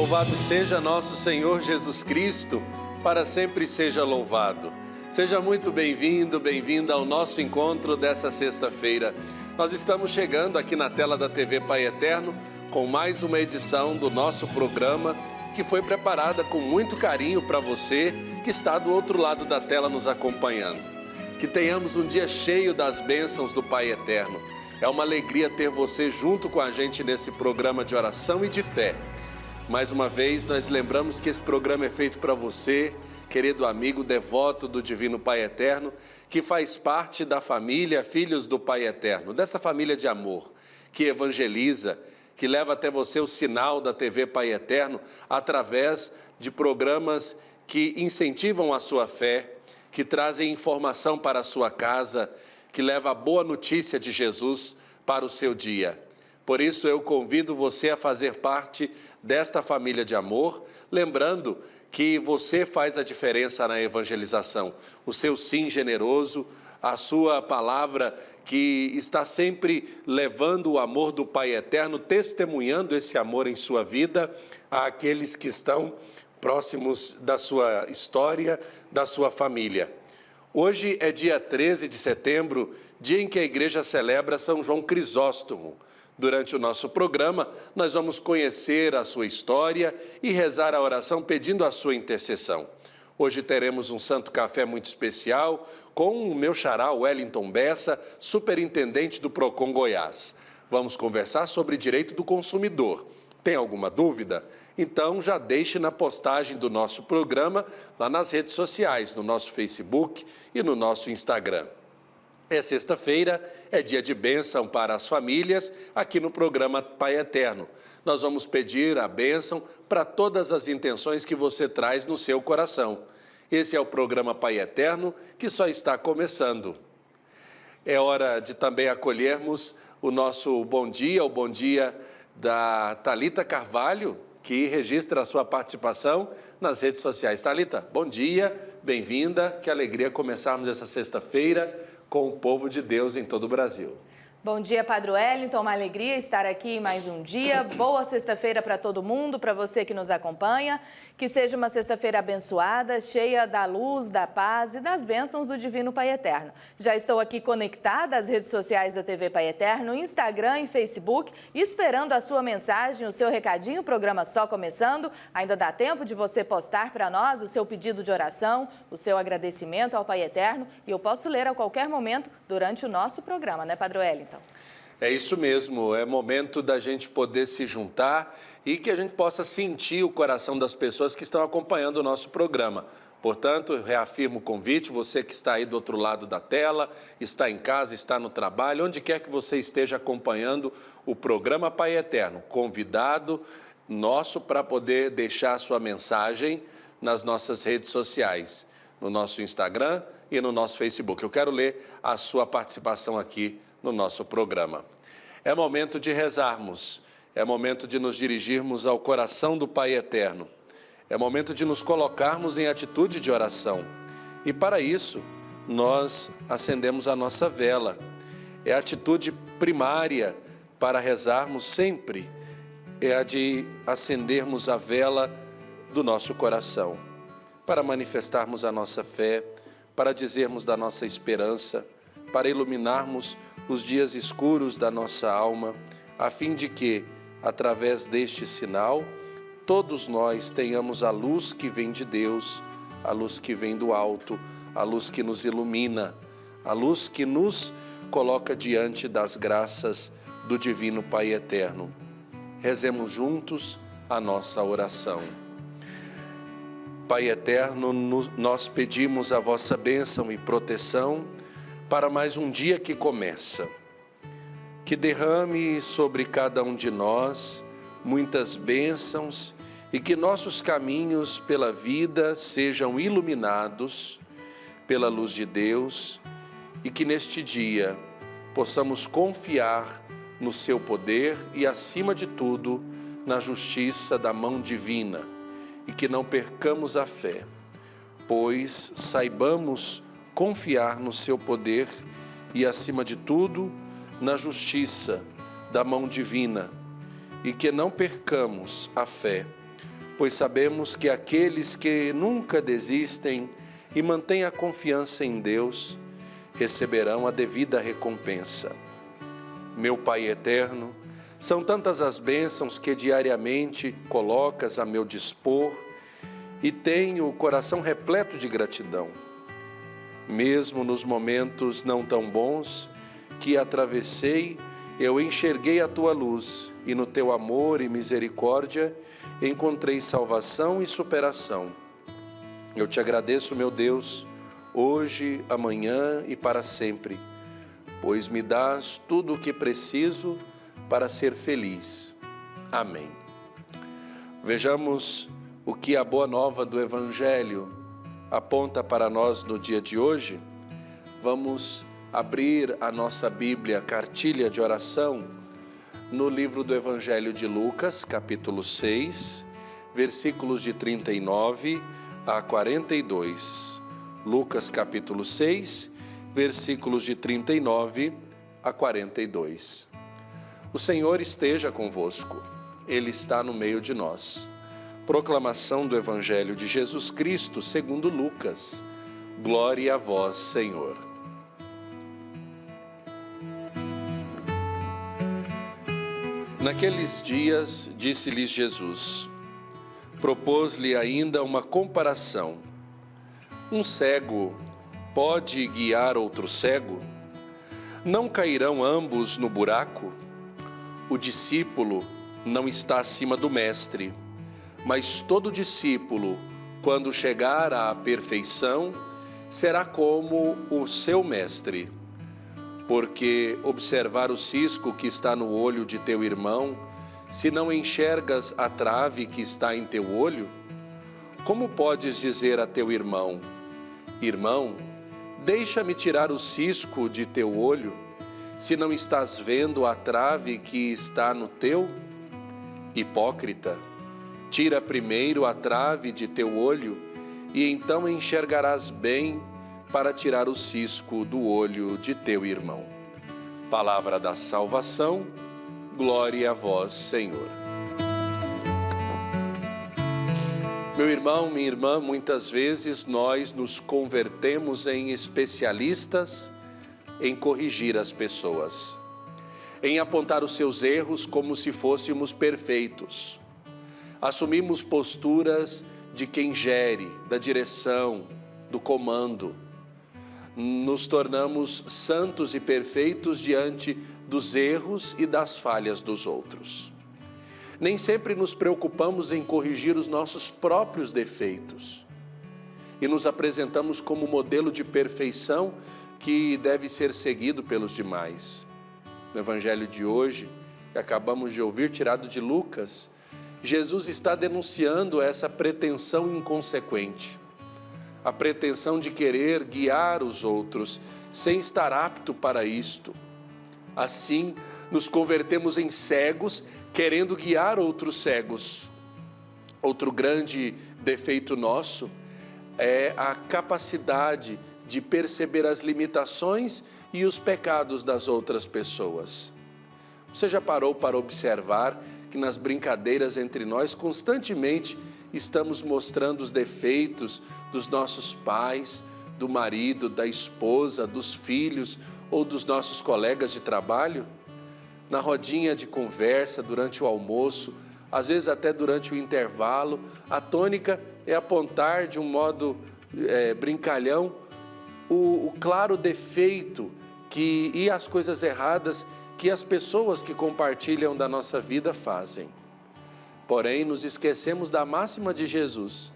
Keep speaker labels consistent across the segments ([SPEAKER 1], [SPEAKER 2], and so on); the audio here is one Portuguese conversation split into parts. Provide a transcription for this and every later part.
[SPEAKER 1] Louvado seja nosso Senhor Jesus Cristo, para sempre seja louvado. Seja muito bem-vindo, bem-vinda ao nosso encontro dessa sexta-feira. Nós estamos chegando aqui na tela da TV Pai Eterno com mais uma edição do nosso programa que foi preparada com muito carinho para você que está do outro lado da tela nos acompanhando. Que tenhamos um dia cheio das bênçãos do Pai Eterno. É uma alegria ter você junto com a gente nesse programa de oração e de fé. Mais uma vez, nós lembramos que esse programa é feito para você, querido amigo devoto do Divino Pai Eterno, que faz parte da família Filhos do Pai Eterno, dessa família de amor, que evangeliza, que leva até você o sinal da TV Pai Eterno através de programas que incentivam a sua fé, que trazem informação para a sua casa, que leva a boa notícia de Jesus para o seu dia. Por isso eu convido você a fazer parte desta família de amor, lembrando que você faz a diferença na evangelização. O seu sim generoso, a sua palavra que está sempre levando o amor do Pai Eterno, testemunhando esse amor em sua vida àqueles que estão próximos da sua história, da sua família. Hoje é dia 13 de setembro, dia em que a igreja celebra São João Crisóstomo. Durante o nosso programa, nós vamos conhecer a sua história e rezar a oração pedindo a sua intercessão. Hoje teremos um santo café muito especial com o meu xará Wellington Bessa, superintendente do Procon Goiás. Vamos conversar sobre direito do consumidor. Tem alguma dúvida? Então já deixe na postagem do nosso programa lá nas redes sociais, no nosso Facebook e no nosso Instagram. É sexta-feira, é dia de bênção para as famílias, aqui no programa Pai Eterno. Nós vamos pedir a bênção para todas as intenções que você traz no seu coração. Esse é o programa Pai Eterno, que só está começando. É hora de também acolhermos o nosso bom dia, o bom dia da Thalita Carvalho, que registra a sua participação nas redes sociais. Thalita, bom dia, bem-vinda, que alegria começarmos essa sexta-feira com o povo de Deus em todo o Brasil.
[SPEAKER 2] Bom dia, Padre Wellington, uma alegria estar aqui mais um dia. Boa sexta-feira para todo mundo, para você que nos acompanha. Que seja uma sexta-feira abençoada, cheia da luz, da paz e das bênçãos do Divino Pai Eterno. Já estou aqui conectada às redes sociais da TV Pai Eterno, Instagram e Facebook, esperando a sua mensagem, o seu recadinho, o programa só começando. Ainda dá tempo de você postar para nós o seu pedido de oração, o seu agradecimento ao Pai Eterno, e eu posso ler a qualquer momento durante o nosso programa, né, Padre Wellington?
[SPEAKER 1] É isso mesmo, é momento da gente poder se juntar e que a gente possa sentir o coração das pessoas que estão acompanhando o nosso programa. Portanto, eu reafirmo o convite, você que está aí do outro lado da tela, está em casa, está no trabalho, onde quer que você esteja acompanhando o programa Pai Eterno, convidado nosso para poder deixar a sua mensagem nas nossas redes sociais, no nosso Instagram e no nosso Facebook. Eu quero ler a sua participação aqui no nosso programa. É momento de rezarmos, é momento de nos dirigirmos ao coração do Pai Eterno, é momento de nos colocarmos em atitude de oração. E para isso, nós acendemos a nossa vela. É a atitude primária para rezarmos sempre, é a de acendermos a vela do nosso coração, para manifestarmos a nossa fé, para dizermos da nossa esperança, para iluminarmos os dias escuros da nossa alma, a fim de que, através deste sinal, todos nós tenhamos a luz que vem de Deus, a luz que vem do alto, a luz que nos ilumina, a luz que nos coloca diante das graças do Divino Pai Eterno. Rezemos juntos a nossa oração. Pai Eterno, nós pedimos a vossa bênção e proteção para mais um dia que começa. Que derrame sobre cada um de nós muitas bênçãos e que nossos caminhos pela vida sejam iluminados pela luz de Deus e que neste dia possamos confiar no seu poder e, acima de tudo, na justiça da mão divina e que não percamos a fé, pois saibamos confiar no seu poder e, acima de tudo, na justiça da mão divina e que não percamos a fé, pois sabemos que aqueles que nunca desistem e mantêm a confiança em Deus receberão a devida recompensa. Meu Pai eterno, são tantas as bênçãos que diariamente colocas a meu dispor e tenho o coração repleto de gratidão. Mesmo nos momentos não tão bons que atravessei, eu enxerguei a tua luz e no teu amor e misericórdia encontrei salvação e superação. Eu te agradeço, meu Deus, hoje, amanhã e para sempre, pois me dás tudo o que preciso para ser feliz. Amém. Vejamos o que a boa nova do Evangelho aponta para nós no dia de hoje. Vamos abrir a nossa Bíblia, cartilha de oração, no livro do Evangelho de Lucas, capítulo 6, versículos de 39 a 42. Lucas, capítulo 6, versículos de 39 a 42. O Senhor esteja convosco, Ele está no meio de nós. Proclamação do Evangelho de Jesus Cristo segundo Lucas. Glória a vós, Senhor. Naqueles dias, disse-lhes Jesus, propôs-lhe ainda uma comparação. Um cego pode guiar outro cego? Não cairão ambos no buraco? O discípulo não está acima do mestre, mas todo discípulo, quando chegar à perfeição, será como o seu mestre. Porque observar o cisco que está no olho de teu irmão, se não enxergas a trave que está em teu olho? Como podes dizer a teu irmão, irmão, deixa-me tirar o cisco de teu olho, se não estás vendo a trave que está no teu? Hipócrita, tira primeiro a trave de teu olho, e então enxergarás bem para tirar o cisco do olho de teu irmão. Palavra da salvação, glória a vós, Senhor. Meu irmão, minha irmã, muitas vezes nós nos convertemos em especialistas em corrigir as pessoas, em apontar os seus erros como se fôssemos perfeitos. Assumimos posturas de quem gere, da direção, do comando. Nos tornamos santos e perfeitos diante dos erros e das falhas dos outros. Nem sempre nos preocupamos em corrigir os nossos próprios defeitos e nos apresentamos como modelo de perfeição que deve ser seguido pelos demais. No Evangelho de hoje, que acabamos de ouvir, tirado de Lucas, Jesus está denunciando essa pretensão inconsequente, a pretensão de querer guiar os outros sem estar apto para isto. Assim, nos convertemos em cegos, querendo guiar outros cegos. Outro grande defeito nosso é a capacidade de perceber as limitações e os pecados das outras pessoas. Você já parou para observar que nas brincadeiras entre nós constantemente estamos mostrando os defeitos dos nossos pais, do marido, da esposa, dos filhos ou dos nossos colegas de trabalho? Na rodinha de conversa, durante o almoço, às vezes até durante o intervalo, a tônica é apontar de um modo brincalhão o claro defeito e as coisas erradas que as pessoas que compartilham da nossa vida fazem. Porém, nos esquecemos da máxima de Jesus: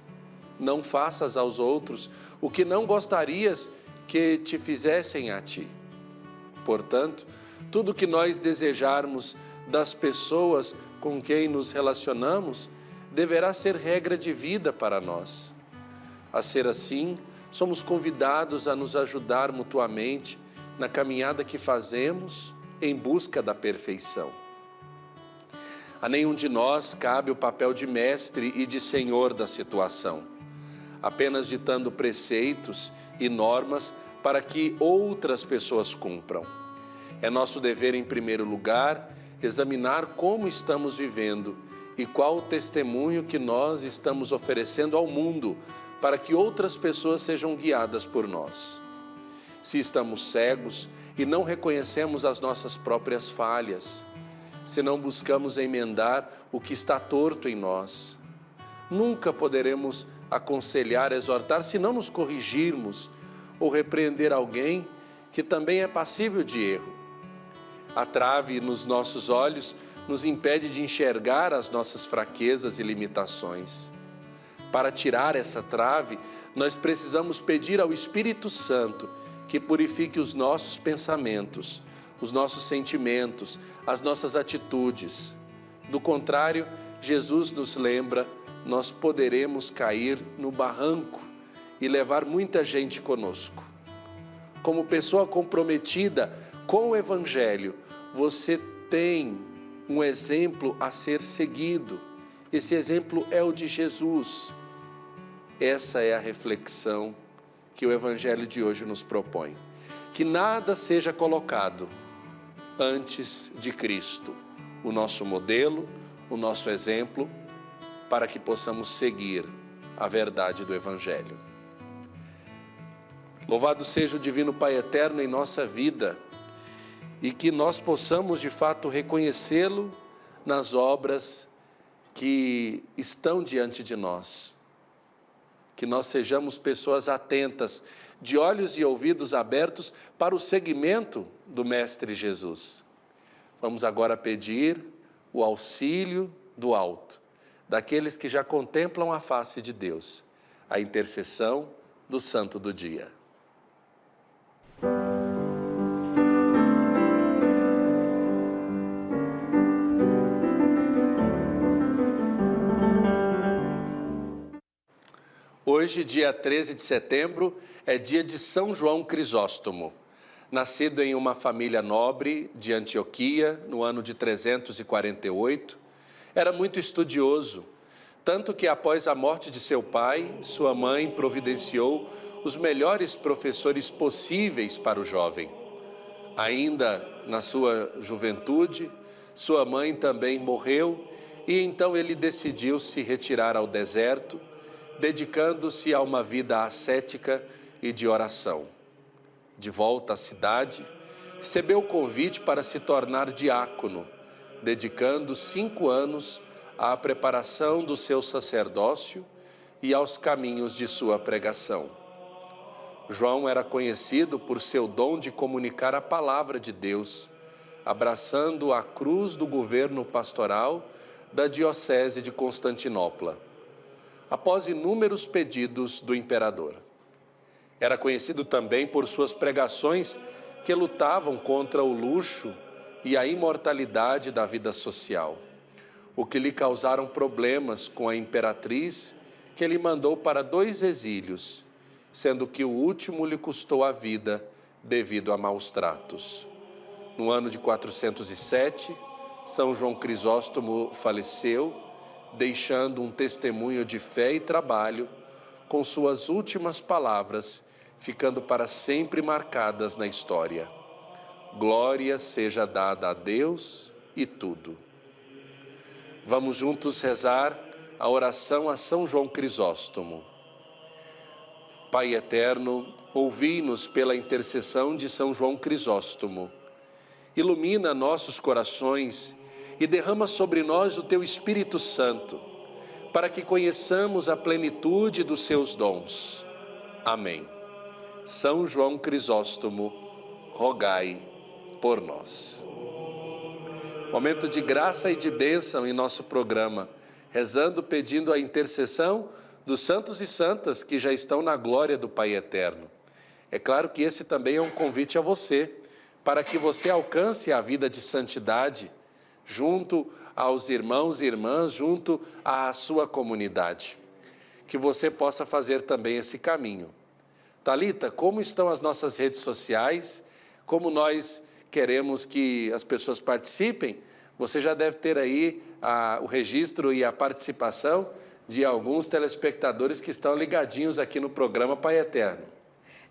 [SPEAKER 1] não faças aos outros o que não gostarias que te fizessem a ti. Portanto, tudo que nós desejarmos das pessoas com quem nos relacionamos deverá ser regra de vida para nós. A ser assim, somos convidados a nos ajudar mutuamente na caminhada que fazemos em busca da perfeição. A nenhum de nós cabe o papel de mestre e de senhor da situação, apenas ditando preceitos e normas para que outras pessoas cumpram. É nosso dever, em primeiro lugar, examinar como estamos vivendo e qual o testemunho que nós estamos oferecendo ao mundo para que outras pessoas sejam guiadas por nós. Se estamos cegos e não reconhecemos as nossas próprias falhas, se não buscamos emendar o que está torto em nós, nunca poderemos aconselhar, exortar, se não nos corrigirmos ou repreender alguém que também é passível de erro. A trave nos nossos olhos nos impede de enxergar as nossas fraquezas e limitações. Para tirar essa trave, nós precisamos pedir ao Espírito Santo que purifique os nossos pensamentos, os nossos sentimentos, as nossas atitudes. Do contrário, Jesus nos lembra, nós poderemos cair no barranco e levar muita gente conosco. Como pessoa comprometida com o Evangelho, você tem um exemplo a ser seguido. Esse exemplo é o de Jesus. Essa é a reflexão que o Evangelho de hoje nos propõe. Que nada seja colocado antes de Cristo, o nosso modelo, o nosso exemplo, para que possamos seguir a verdade do Evangelho. Louvado seja o Divino Pai Eterno em nossa vida e que nós possamos de fato reconhecê-lo nas obras que estão diante de nós. Que nós sejamos pessoas atentas, de olhos e ouvidos abertos para o seguimento do Mestre Jesus. Vamos agora pedir o auxílio do alto, daqueles que já contemplam a face de Deus, a intercessão do Santo do Dia. Hoje, dia 13 de setembro, é dia de São João Crisóstomo. Nascido em uma família nobre de Antioquia, no ano de 348, era muito estudioso, tanto que após a morte de seu pai, sua mãe providenciou os melhores professores possíveis para o jovem. Ainda na sua juventude, sua mãe também morreu e então ele decidiu se retirar ao deserto, dedicando-se a uma vida ascética e de oração. De volta à cidade, recebeu o convite para se tornar diácono, dedicando 5 anos à preparação do seu sacerdócio e aos caminhos de sua pregação. João era conhecido por seu dom de comunicar a palavra de Deus, abraçando a cruz do governo pastoral da Diocese de Constantinopla, após inúmeros pedidos do imperador. Era conhecido também por suas pregações que lutavam contra o luxo e a imortalidade da vida social, o que lhe causaram problemas com a imperatriz, que ele mandou para 2 exílios, sendo que o último lhe custou a vida devido a maus tratos. No ano de 407, São João Crisóstomo faleceu, deixando um testemunho de fé e trabalho, com suas últimas palavras, ficando para sempre marcadas na história. Glória seja dada a Deus e tudo. Vamos juntos rezar a oração a São João Crisóstomo. Pai eterno, ouvi-nos pela intercessão de São João Crisóstomo. Ilumina nossos corações e derrama sobre nós o Teu Espírito Santo, para que conheçamos a plenitude dos seus dons. Amém. São João Crisóstomo, rogai por nós. Momento de graça e de bênção em nosso programa, rezando, pedindo a intercessão dos santos e santas que já estão na glória do Pai Eterno. É claro que esse também é um convite a você, para que você alcance a vida de santidade junto aos irmãos e irmãs, junto à sua comunidade. Que você possa fazer também esse caminho. Thalita, como estão as nossas redes sociais? Como nós queremos que as pessoas participem? Você já deve ter aí o registro e a participação de alguns telespectadores que estão ligadinhos aqui no programa Pai Eterno.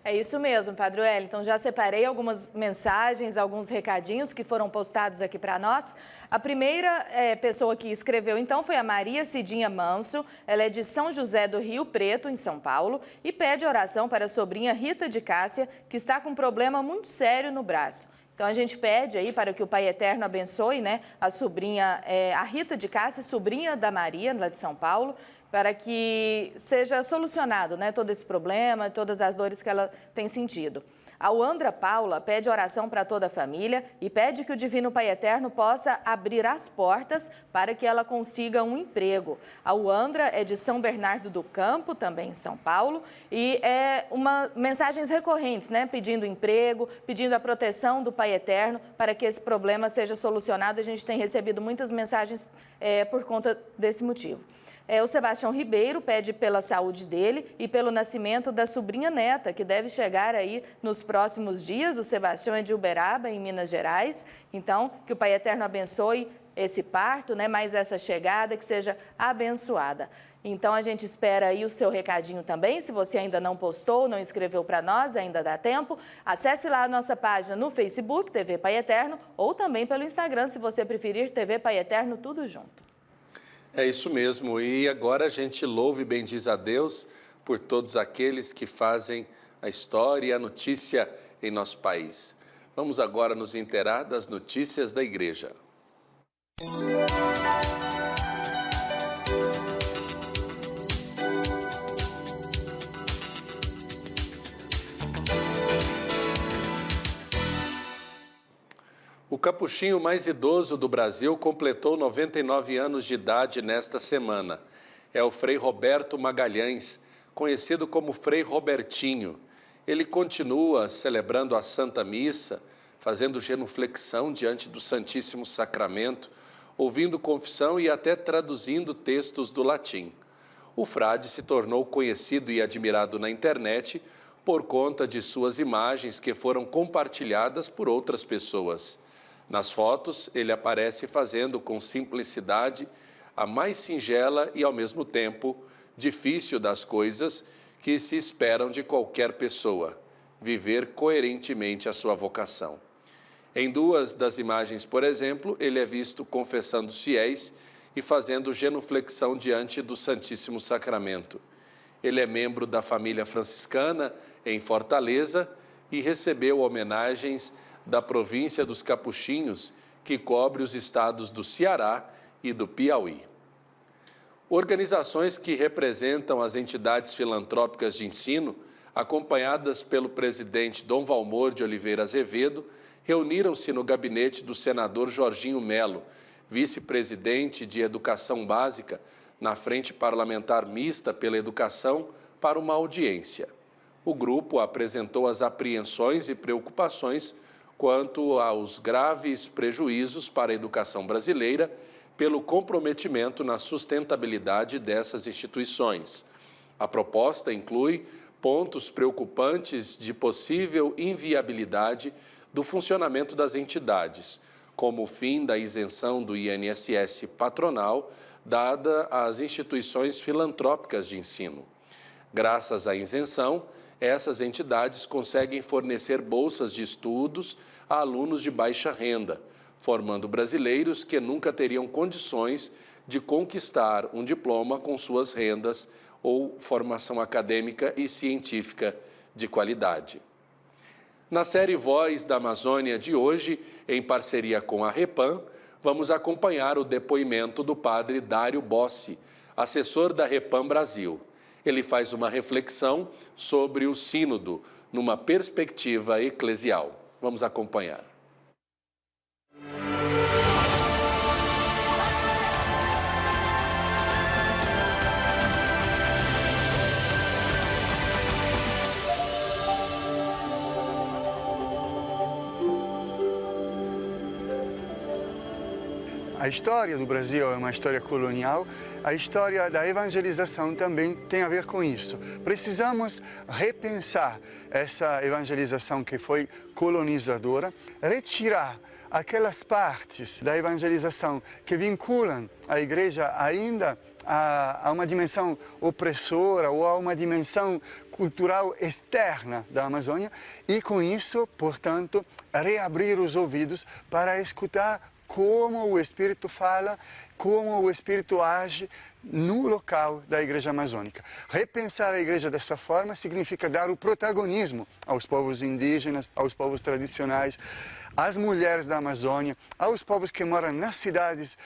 [SPEAKER 2] É isso mesmo, Padre Wellington. Já separei algumas mensagens, alguns recadinhos que foram postados aqui para nós. A primeira pessoa que escreveu, então, foi a Maria Cidinha Manso. Ela é de São José do Rio Preto, em São Paulo, e pede oração para a sobrinha Rita de Cássia, que está com um problema muito sério no braço. Então, a gente pede aí para que o Pai Eterno abençoe, né, a sobrinha, a Rita de Cássia, sobrinha da Maria, lá de São Paulo, para que seja solucionado, né, todo esse problema, todas as dores que ela tem sentido. A Wandra Paula pede oração para toda a família e pede que o Divino Pai Eterno possa abrir as portas para que ela consiga um emprego. A Wandra é de São Bernardo do Campo, também em São Paulo, e é mensagens recorrentes, né? Pedindo emprego, pedindo a proteção do Pai Eterno para que esse problema seja solucionado. A gente tem recebido muitas mensagens por conta desse motivo. O Sebastião Ribeiro pede pela saúde dele e pelo nascimento da sobrinha neta, que deve chegar aí nos próximos dias. O Sebastião é de Uberaba, em Minas Gerais. Então, que o Pai Eterno abençoe esse parto, né? Mais essa chegada, que seja abençoada. Então, a gente espera aí o seu recadinho também. Se você ainda não postou, não escreveu para nós, ainda dá tempo. Acesse lá a nossa página no Facebook, TV Pai Eterno, ou também pelo Instagram, se você preferir, TV Pai Eterno, tudo junto.
[SPEAKER 1] É isso mesmo, e agora a gente louva e bendiz a Deus por todos aqueles que fazem a história e a notícia em nosso país. Vamos agora nos inteirar das notícias da Igreja. O capuchinho mais idoso do Brasil completou 99 anos de idade nesta semana. É o Frei Roberto Magalhães, conhecido como Frei Robertinho. Ele continua celebrando a Santa Missa, fazendo genuflexão diante do Santíssimo Sacramento, ouvindo confissão e até traduzindo textos do latim. O frade se tornou conhecido e admirado na internet por conta de suas imagens que foram compartilhadas por outras pessoas. Nas fotos, ele aparece fazendo com simplicidade a mais singela e, ao mesmo tempo, difícil das coisas que se esperam de qualquer pessoa, viver coerentemente a sua vocação. Em duas das imagens, por exemplo, ele é visto confessando os fiéis e fazendo genuflexão diante do Santíssimo Sacramento. Ele é membro da família franciscana em Fortaleza e recebeu homenagens da província dos Capuchinhos, que cobre os estados do Ceará e do Piauí. Organizações que representam as entidades filantrópicas de ensino, acompanhadas pelo presidente Dom Valmor de Oliveira Azevedo, reuniram-se no gabinete do senador Jorginho Melo, vice-presidente de Educação Básica, na Frente Parlamentar Mista pela Educação, para uma audiência. O grupo apresentou as apreensões e preocupações quanto aos graves prejuízos para a educação brasileira pelo comprometimento na sustentabilidade dessas instituições. A proposta inclui pontos preocupantes de possível inviabilidade do funcionamento das entidades, como o fim da isenção do INSS patronal dada às instituições filantrópicas de ensino. Graças à isenção, essas entidades conseguem fornecer bolsas de estudos a alunos de baixa renda, formando brasileiros que nunca teriam condições de conquistar um diploma com suas rendas ou formação acadêmica e científica de qualidade. Na série Voz da Amazônia de hoje, em parceria com a Repam, vamos acompanhar o depoimento do padre Dário Bossi, assessor da Repam Brasil. Ele faz uma reflexão sobre o sínodo, numa perspectiva eclesial. Vamos acompanhar.
[SPEAKER 3] A história do Brasil é uma história colonial, a história da evangelização também tem a ver com isso. Precisamos repensar essa evangelização que foi colonizadora, retirar aquelas partes da evangelização que vinculam a igreja ainda a uma dimensão opressora ou a uma dimensão cultural externa da Amazônia e, com isso, portanto, reabrir os ouvidos para escutar como o Espírito fala, como o Espírito age no local da Igreja Amazônica. Repensar a Igreja dessa forma significa dar o protagonismo aos povos indígenas, aos povos tradicionais, às mulheres da Amazônia, aos povos que moram nas cidades,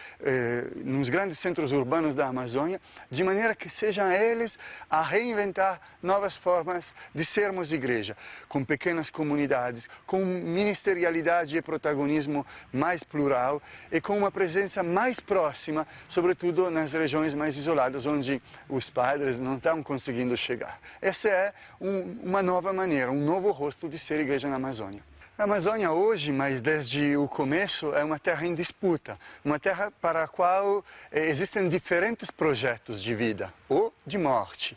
[SPEAKER 3] nos grandes centros urbanos da Amazônia, de maneira que sejam eles a reinventar novas formas de sermos igreja, com pequenas comunidades, com ministerialidade e protagonismo mais plural e com uma presença mais próxima, sobretudo nas regiões mais isoladas, onde os padres não estão conseguindo chegar. Essa é uma nova maneira, um novo rosto de ser igreja na Amazônia. A Amazônia hoje, mas desde o começo, é uma terra em disputa, uma terra para a qual existem diferentes projetos de vida ou de morte.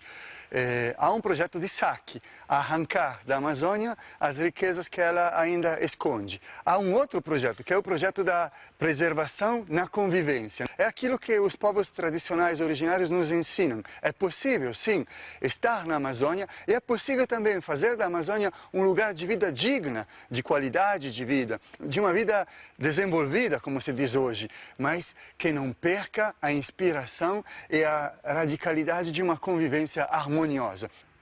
[SPEAKER 3] Há um projeto de saque, arrancar da Amazônia as riquezas que ela ainda esconde. Há um outro projeto, que é o projeto da preservação na convivência. É aquilo que os povos tradicionais originários nos ensinam. É possível, sim, estar na Amazônia e é possível também fazer da Amazônia um lugar de vida digna, de qualidade de vida, de uma vida desenvolvida, como se diz hoje, mas que não perca a inspiração e a radicalidade de uma convivência harmoniosa.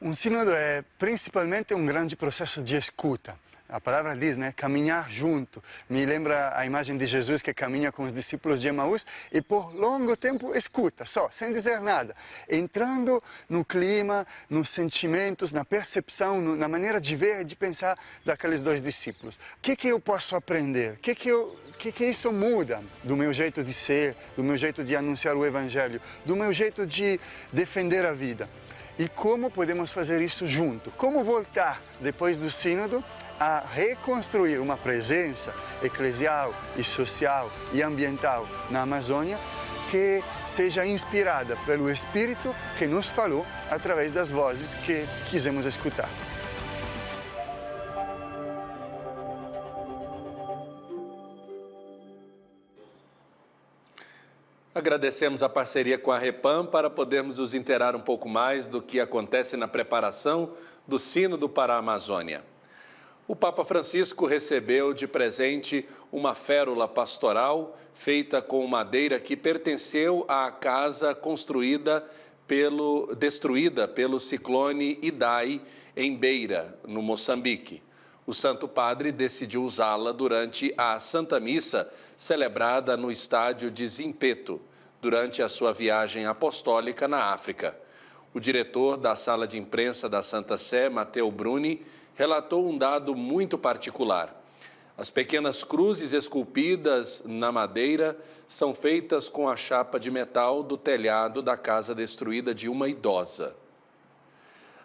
[SPEAKER 3] Um sínodo é principalmente um grande processo de escuta. A palavra diz, né, caminhar junto. Me lembra a imagem de Jesus que caminha com os discípulos de Emaús e por longo tempo escuta, só, sem dizer nada. Entrando no clima, nos sentimentos, na percepção, na maneira de ver e de pensar daqueles dois discípulos. O que eu posso aprender? O que isso muda do meu jeito de ser, do meu jeito de anunciar o Evangelho, do meu jeito de defender a vida? E como podemos fazer isso junto? Como voltar, depois do sínodo, a reconstruir uma presença eclesial e social e ambiental na Amazônia que seja inspirada pelo Espírito que nos falou através das vozes que quisemos escutar.
[SPEAKER 1] Agradecemos a parceria com a Repam para podermos nos inteirar um pouco mais do que acontece na preparação do Sínodo para a Amazônia. O Papa Francisco recebeu de presente uma férula pastoral feita com madeira que pertenceu à casa destruída pelo ciclone Idai em Beira, no Moçambique. O Santo Padre decidiu usá-la durante a Santa Missa celebrada no estádio de Zimpeto, durante a sua viagem apostólica na África. O diretor da sala de imprensa da Santa Sé, Matteo Bruni, relatou um dado muito particular. As pequenas cruzes esculpidas na madeira são feitas com a chapa de metal do telhado da casa destruída de uma idosa.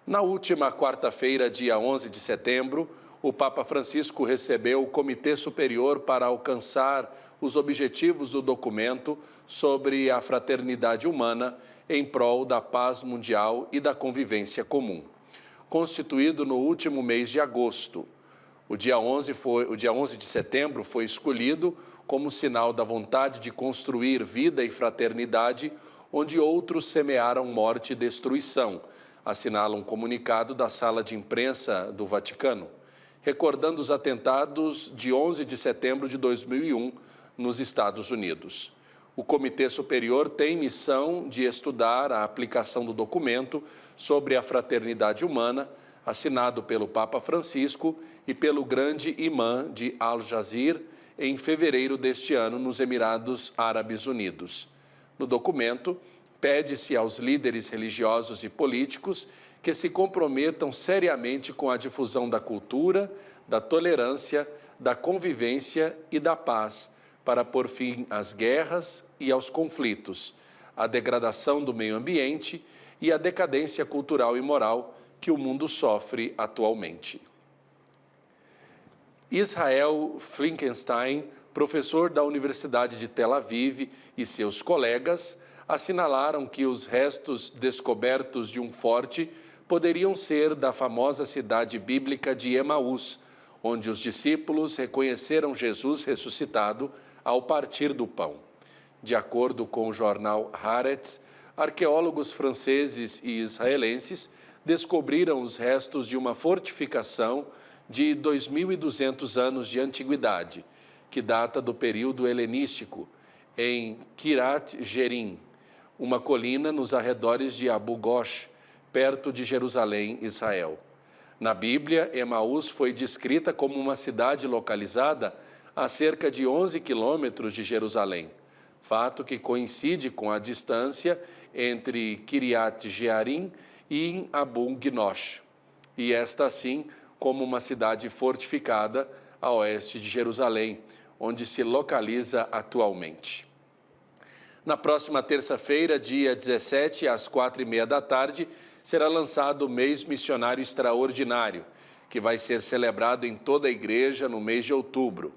[SPEAKER 1] Na última quarta-feira, dia 11 de setembro, o Papa Francisco recebeu o Comitê Superior para alcançar os objetivos do documento sobre a fraternidade humana em prol da paz mundial e da convivência comum, constituído no último mês de agosto. O dia 11 de setembro foi escolhido como sinal da vontade de construir vida e fraternidade, onde outros semearam morte e destruição, assinala um comunicado da Sala de Imprensa do Vaticano, recordando os atentados de 11 de setembro de 2001 nos Estados Unidos. O Comitê Superior tem missão de estudar a aplicação do documento sobre a fraternidade humana, assinado pelo Papa Francisco e pelo grande imã de Al Jazeera em fevereiro deste ano nos Emirados Árabes Unidos. No documento, pede-se aos líderes religiosos e políticos que se comprometam seriamente com a difusão da cultura, da tolerância, da convivência e da paz, para pôr fim às guerras e aos conflitos, à degradação do meio ambiente e à decadência cultural e moral que o mundo sofre atualmente. Israel Finkelstein, professor da Universidade de Tel Aviv, e seus colegas assinalaram que os restos descobertos de um forte poderiam ser da famosa cidade bíblica de Emaús, onde os discípulos reconheceram Jesus ressuscitado ao partir do pão. De acordo com o jornal Haaretz, arqueólogos franceses e israelenses descobriram os restos de uma fortificação de 2.200 anos de antiguidade, que data do período helenístico, em Kiryat Jearim, uma colina nos arredores de Abu Ghosh, perto de Jerusalém, Israel. Na Bíblia, Emaús foi descrita como uma cidade localizada a cerca de 11 quilômetros de Jerusalém, fato que coincide com a distância entre Kiryat Jearim e Abu Ghosh, e esta assim como uma cidade fortificada a oeste de Jerusalém, onde se localiza atualmente. Na próxima terça-feira, dia 17, às 4h30 da tarde, será lançado o Mês Missionário Extraordinário, que vai ser celebrado em toda a igreja no mês de outubro.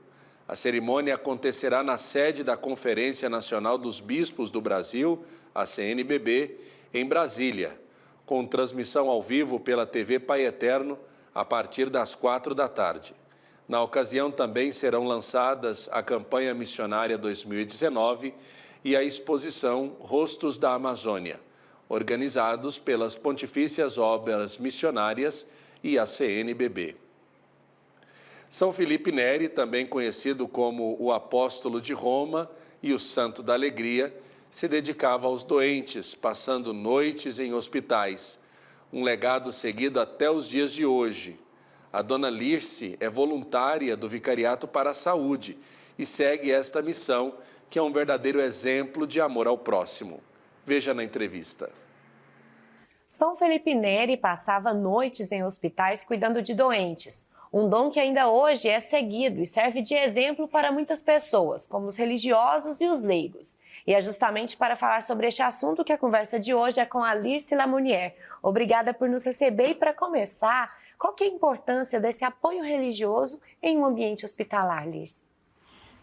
[SPEAKER 1] A cerimônia acontecerá na sede da Conferência Nacional dos Bispos do Brasil, a CNBB, em Brasília, com transmissão ao vivo pela TV Pai Eterno, a partir das 4 da tarde. Na ocasião também serão lançadas a campanha missionária 2019 e a exposição Rostos da Amazônia, organizados pelas Pontifícias Obras Missionárias e a CNBB. São Felipe Neri, também conhecido como o Apóstolo de Roma e o Santo da Alegria, se dedicava aos doentes, passando noites em hospitais, um legado seguido até os dias de hoje. A dona Lirce é voluntária do Vicariato para a Saúde e segue esta missão, que é um verdadeiro exemplo de amor ao próximo. Veja na entrevista.
[SPEAKER 4] São Felipe Neri passava noites em hospitais cuidando de doentes, um dom que ainda hoje é seguido e serve de exemplo para muitas pessoas, como os religiosos e os leigos. E é justamente para falar sobre este assunto que a conversa de hoje é com a Lirce Lamounier. Obrigada por nos receber e, para começar, qual que é a importância desse apoio religioso em um ambiente hospitalar, Lirce?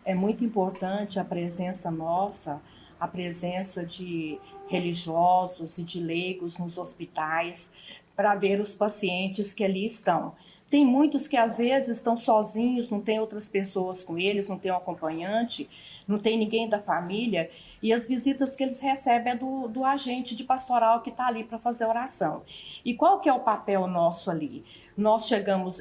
[SPEAKER 5] É muito importante a presença nossa, a presença de religiosos e de leigos nos hospitais para ver os pacientes que ali estão. Tem muitos que às vezes estão sozinhos, não tem outras pessoas com eles, não tem um acompanhante, não tem ninguém da família, e as visitas que eles recebem é do agente de pastoral que está ali para fazer oração. E qual que é o papel nosso ali? Nós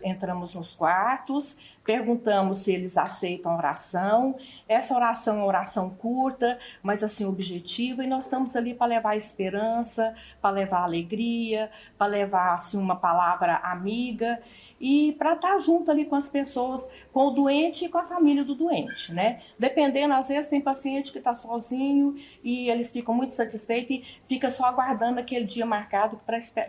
[SPEAKER 5] entramos nos quartos, perguntamos se eles aceitam a oração. Essa oração é uma oração curta, mas assim objetiva, e nós estamos ali para levar esperança, para levar alegria, para levar assim, uma palavra amiga, e para estar junto ali com as pessoas, com o doente e com a família do doente, né? Dependendo, às vezes tem paciente que está sozinho e eles ficam muito satisfeitos e fica só aguardando aquele dia marcado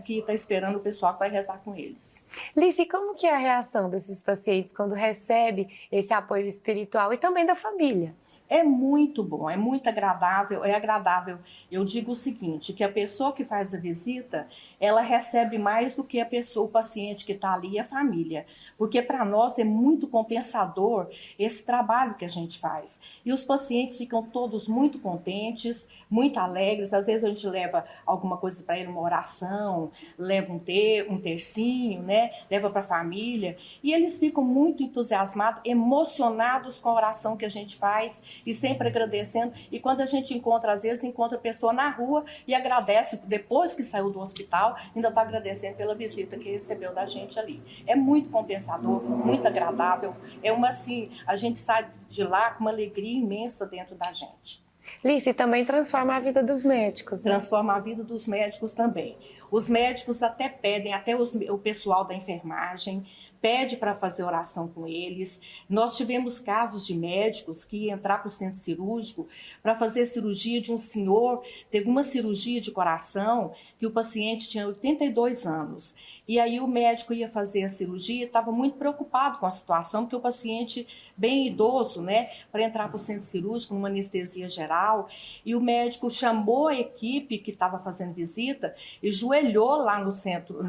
[SPEAKER 5] que está esperando o pessoal que vai rezar com eles.
[SPEAKER 4] Lirce, como que é a reação desses pacientes quando recebe esse apoio espiritual e também da família?
[SPEAKER 5] É muito bom, é muito agradável, é agradável. Eu digo o seguinte, que a pessoa que faz a visita, ela recebe mais do que o paciente que está ali e a família. Porque para nós é muito compensador esse trabalho que a gente faz. E os pacientes ficam todos muito contentes, muito alegres. Às vezes a gente leva alguma coisa para ele, uma oração, leva um tercinho, né? Leva para a família. E eles ficam muito entusiasmados, emocionados com a oração que a gente faz e sempre agradecendo. E quando a gente encontra, às vezes, encontra a pessoa na rua e agradece, depois que saiu do hospital, ainda está agradecendo pela visita que recebeu da gente ali. É muito compensador, muito agradável. É assim, a gente sai de lá com uma alegria imensa dentro da gente.
[SPEAKER 4] Lirce, também transforma a vida dos médicos, né?
[SPEAKER 5] Transforma a vida dos médicos também. Os médicos até pedem, até o pessoal da enfermagem pede para fazer oração com eles. Nós tivemos casos de médicos que iam entrar para o centro cirúrgico para fazer cirurgia de um senhor, teve uma cirurgia de coração que o paciente tinha 82 anos. E aí o médico ia fazer a cirurgia, estava muito preocupado com a situação, porque o paciente bem idoso, né, para entrar para o centro cirúrgico, numa anestesia geral, e o médico chamou a equipe que estava fazendo visita e joelhou lá no centro,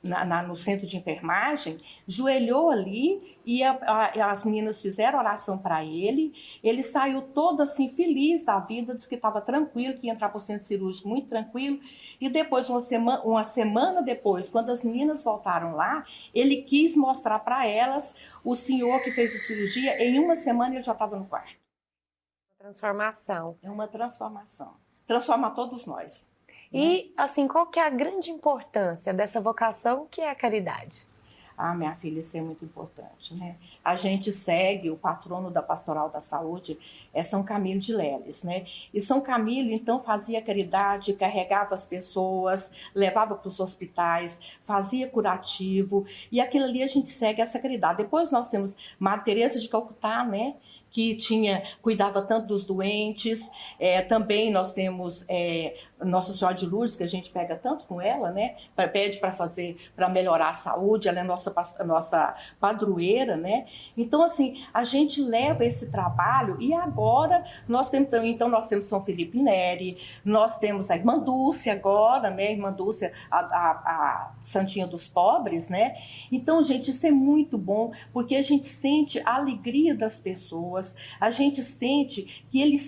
[SPEAKER 5] no centro de enfermagem, joelhou ali e as meninas fizeram oração para ele. Ele saiu todo assim feliz da vida, disse que estava tranquilo, que ia entrar para o centro cirúrgico muito tranquilo. E depois, uma semana depois, quando as meninas voltaram lá, ele quis mostrar para elas o senhor que fez a cirurgia. Em uma semana ele já estava no quarto.
[SPEAKER 4] Transformação.
[SPEAKER 5] É uma transformação. Transforma todos nós.
[SPEAKER 4] E, assim, qual que é a grande importância dessa vocação que é a caridade?
[SPEAKER 5] Ah, minha filha, isso é muito importante, né? A gente segue o patrono da Pastoral da Saúde, é São Camilo de Leles, né? E São Camilo, então, fazia caridade, carregava as pessoas, levava para os hospitais, fazia curativo, e aquilo ali a gente segue essa caridade. Depois nós temos Madre Teresa de Calcutá, né? Que cuidava tanto dos doentes. Também nós temos Nossa Senhora de Lourdes, que a gente pega tanto com ela, né? Pede para melhorar a saúde, ela é nossa padroeira, né? Então, assim, a gente leva esse trabalho e agora nós temos São Felipe Neri, nós temos a Irmã Dulce agora, né? Irmã Dulce, a Santinha dos Pobres, né? Então, gente, isso é muito bom, porque a gente sente a alegria das pessoas, a gente sente que eles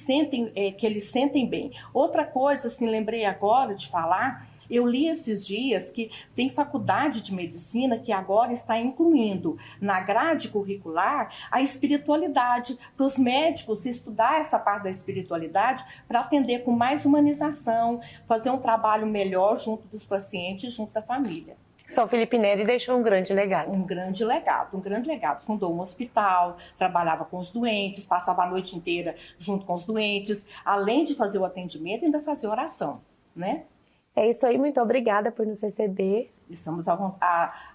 [SPEAKER 5] sentem bem. Outra coisa, assim, lembrei agora de falar, eu li esses dias que tem faculdade de medicina que agora está incluindo na grade curricular a espiritualidade, para os médicos estudar essa parte da espiritualidade para atender com mais humanização, fazer um trabalho melhor junto dos pacientes, junto da família.
[SPEAKER 4] São Felipe Neri deixou um grande legado.
[SPEAKER 5] Um grande legado. Fundou um hospital, trabalhava com os doentes, passava a noite inteira junto com os doentes, além de fazer o atendimento, ainda fazia oração, né?
[SPEAKER 4] É isso aí, muito obrigada por nos receber.
[SPEAKER 5] Estamos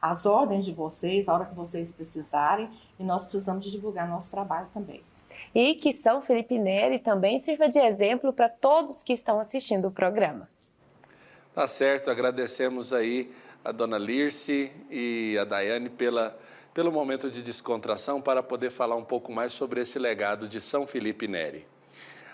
[SPEAKER 5] às ordens de vocês, a hora que vocês precisarem, e nós precisamos de divulgar nosso trabalho também.
[SPEAKER 4] E que São Felipe Neri também sirva de exemplo para todos que estão assistindo o programa.
[SPEAKER 1] Tá certo, agradecemos aí a dona Lirce e a Daiane pelo momento de descontração para poder falar um pouco mais sobre esse legado de São Felipe Neri.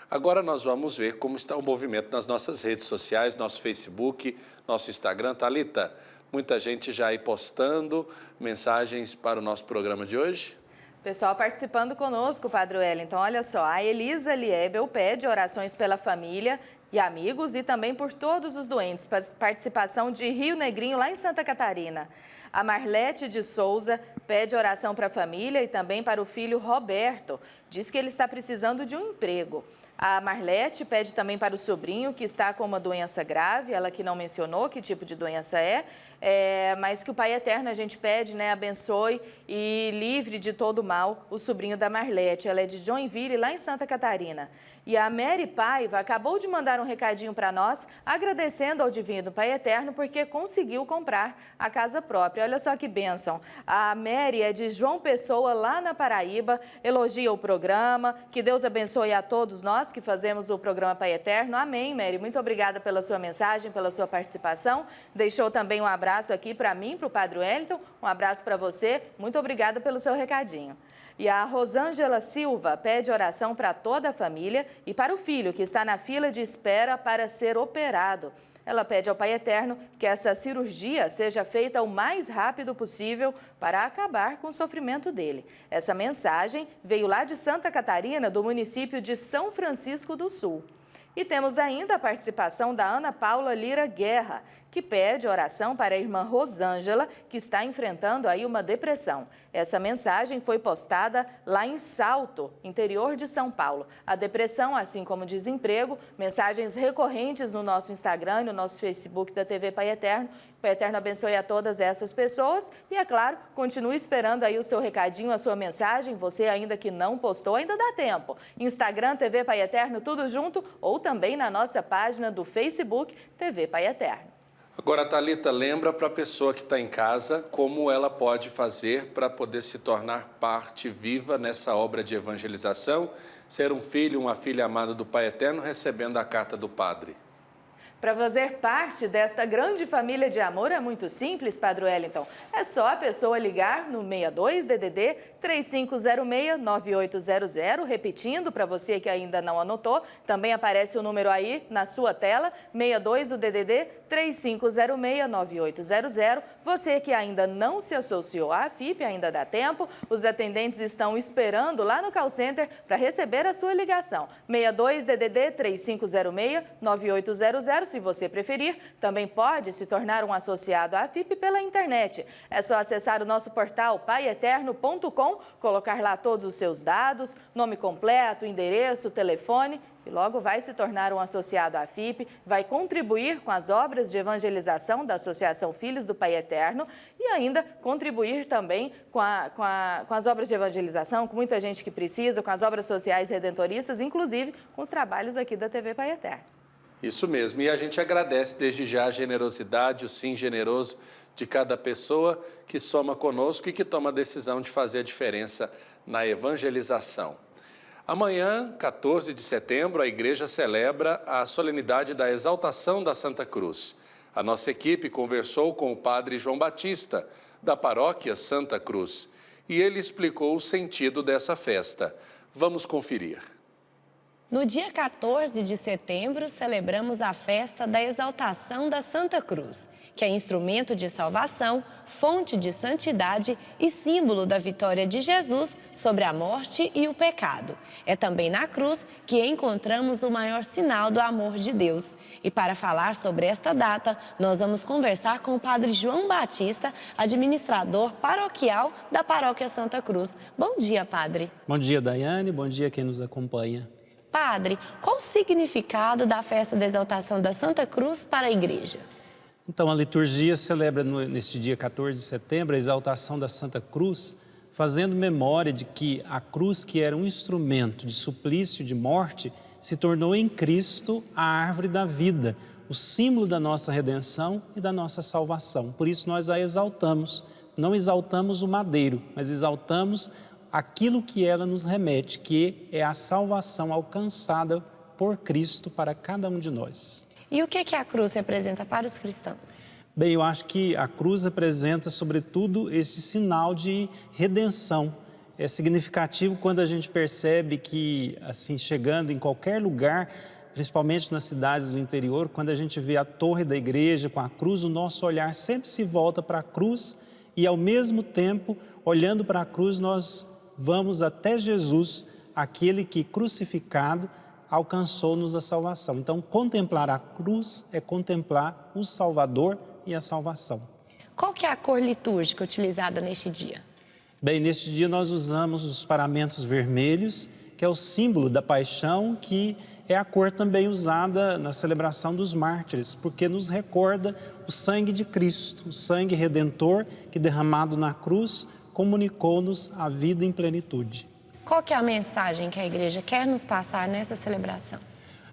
[SPEAKER 1] Agora nós vamos ver como está o movimento nas nossas redes sociais, nosso Facebook, nosso Instagram. Thalita, muita gente já aí postando mensagens para o nosso programa de hoje.
[SPEAKER 2] Pessoal participando conosco, Padre Wellington. Olha só, a Elisa Liebel pede orações pela família e amigos e também por todos os doentes. Participação de Rio Negrinho, lá em Santa Catarina. A Marlete de Souza pede oração para a família e também para o filho Roberto. Diz que ele está precisando de um emprego. A Marlete pede também para o sobrinho que está com uma doença grave, ela que não mencionou que tipo de doença mas que o Pai Eterno a gente pede, né, abençoe e livre de todo mal o sobrinho da Marlete. Ela é de Joinville, lá em Santa Catarina. E a Mary Paiva acabou de mandar um recadinho para nós, agradecendo ao Divino Pai Eterno porque conseguiu comprar a casa própria. Olha só que bênção. A Mary é de João Pessoa, lá na Paraíba, elogia o programa, que Deus abençoe a todos nós que fazemos o programa Pai Eterno. Amém, Mary. Muito obrigada pela sua mensagem, pela sua participação. Deixou também um abraço aqui para mim, para o Padre Wellington. Um abraço para você. Muito obrigada pelo seu recadinho. E a Rosângela Silva pede oração para toda a família e para o filho que está na fila de espera para ser operado. Ela pede ao Pai Eterno que essa cirurgia seja feita o mais rápido possível para acabar com o sofrimento dele. Essa mensagem veio lá de Santa Catarina, do município de São Francisco do Sul. E temos ainda a participação da Ana Paula Lira Guerra, que pede oração para a irmã Rosângela, que está enfrentando aí uma depressão. Essa mensagem foi postada lá em Salto, interior de São Paulo. A depressão, assim como o desemprego, mensagens recorrentes no nosso Instagram e no nosso Facebook da TV Pai Eterno. O Pai Eterno abençoe a todas essas pessoas e, é claro, continue esperando aí o seu recadinho, a sua mensagem. Você ainda que não postou, ainda dá tempo. Instagram, TV Pai Eterno, tudo junto, ou também na nossa página do Facebook, TV Pai Eterno.
[SPEAKER 1] Agora, Thalita, lembra para a pessoa que está em casa como ela pode fazer para poder se tornar parte viva nessa obra de evangelização, ser um filho, uma filha amada do Pai Eterno, recebendo a carta do Padre.
[SPEAKER 2] Para fazer parte desta grande família de amor é muito simples, Padre Wellington. É só a pessoa ligar no 62 DDD 3506-9800, repetindo para você que ainda não anotou, também aparece o número aí na sua tela, 62 o DDD 3506-9800. Você que ainda não se associou à AFIP, ainda dá tempo, os atendentes estão esperando lá no call center para receber a sua ligação. 62 DDD 3506-9800, se você preferir, também pode se tornar um associado à AFIP pela internet. É só acessar o nosso portal paieterno.com, colocar lá todos os seus dados, nome completo, endereço, telefone, e logo vai se tornar um associado à AFIP, vai contribuir com as obras de evangelização da Associação Filhos do Pai Eterno e ainda contribuir também com as obras de evangelização, com muita gente que precisa, com as obras sociais redentoristas, inclusive com os trabalhos aqui da TV Pai Eterno.
[SPEAKER 1] Isso mesmo, e a gente agradece desde já a generosidade, o sim generoso de cada pessoa que soma conosco e que toma a decisão de fazer a diferença na evangelização. Amanhã, 14 de setembro, a igreja celebra a solenidade da exaltação da Santa Cruz. A nossa equipe conversou com o padre João Batista, da paróquia Santa Cruz, e ele explicou o sentido dessa festa. Vamos conferir.
[SPEAKER 4] No dia 14 de setembro, celebramos a festa da exaltação da Santa Cruz, que é instrumento de salvação, fonte de santidade e símbolo da vitória de Jesus sobre a morte e o pecado. É também na cruz que encontramos o maior sinal do amor de Deus. E para falar sobre esta data, nós vamos conversar com o padre João Batista, administrador paroquial da Paróquia Santa Cruz. Bom dia, padre.
[SPEAKER 6] Bom dia, Daiane. Bom dia quem nos acompanha.
[SPEAKER 4] Padre, qual o significado da festa da exaltação da Santa Cruz para a igreja?
[SPEAKER 6] Então, a liturgia celebra neste dia 14 de setembro a exaltação da Santa Cruz, fazendo memória de que a cruz, que era um instrumento de suplício, de morte, se tornou em Cristo a árvore da vida, o símbolo da nossa redenção e da nossa salvação. Por isso nós a exaltamos. Não exaltamos o madeiro, mas exaltamos aquilo que ela nos remete, que é a salvação alcançada por Cristo para cada um de nós.
[SPEAKER 4] E o que a cruz representa para os cristãos?
[SPEAKER 6] Bem, eu acho que a cruz representa, sobretudo, esse sinal de redenção. É significativo quando a gente percebe que, assim, chegando em qualquer lugar, principalmente nas cidades do interior, quando a gente vê a torre da igreja com a cruz, o nosso olhar sempre se volta para a cruz e, ao mesmo tempo, olhando para a cruz, nós vamos até Jesus, aquele que crucificado alcançou-nos a salvação. Então, contemplar a cruz é contemplar o Salvador e a salvação.
[SPEAKER 4] Qual que é a cor litúrgica utilizada neste dia?
[SPEAKER 6] Bem, neste dia nós usamos os paramentos vermelhos, que é o símbolo da paixão, que é a cor também usada na celebração dos mártires, porque nos recorda o sangue de Cristo, o sangue redentor que, derramado na cruz, comunicou-nos a vida em plenitude.
[SPEAKER 4] Qual que é a mensagem que a igreja quer nos passar nessa celebração?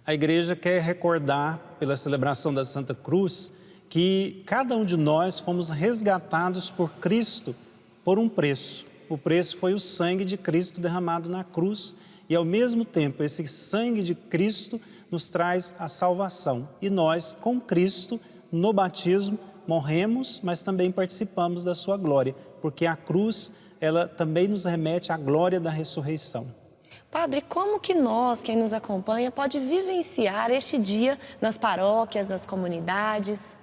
[SPEAKER 6] A igreja quer recordar, pela celebração da Santa Cruz, que cada um de nós fomos resgatados por Cristo por um preço. O preço foi o sangue de Cristo derramado na cruz e, ao mesmo tempo, esse sangue de Cristo nos traz a salvação. E nós, com Cristo, no batismo, morremos, mas também participamos da sua glória, porque a cruz, ela também nos remete à glória da ressurreição.
[SPEAKER 4] Padre, como que nós, quem nos acompanha, pode vivenciar este dia nas paróquias, nas comunidades?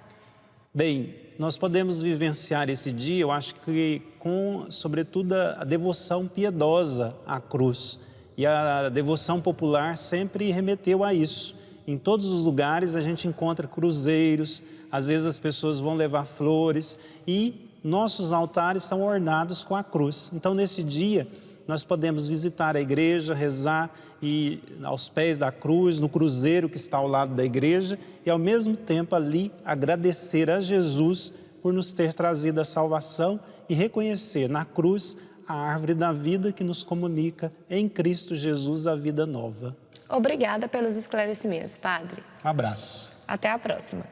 [SPEAKER 6] Bem, nós podemos vivenciar esse dia, eu acho que com, sobretudo, a devoção piedosa à cruz. E a devoção popular sempre remeteu a isso. Em todos os lugares a gente encontra cruzeiros, às vezes as pessoas vão levar flores e nossos altares são ornados com a cruz. Então, nesse dia, nós podemos visitar a igreja, rezar e aos pés da cruz, no cruzeiro que está ao lado da igreja e, ao mesmo tempo, ali agradecer a Jesus por nos ter trazido a salvação e reconhecer na cruz a árvore da vida que nos comunica em Cristo Jesus a vida nova.
[SPEAKER 4] Obrigada pelos esclarecimentos, Padre.
[SPEAKER 6] Um abraço.
[SPEAKER 4] Até a próxima.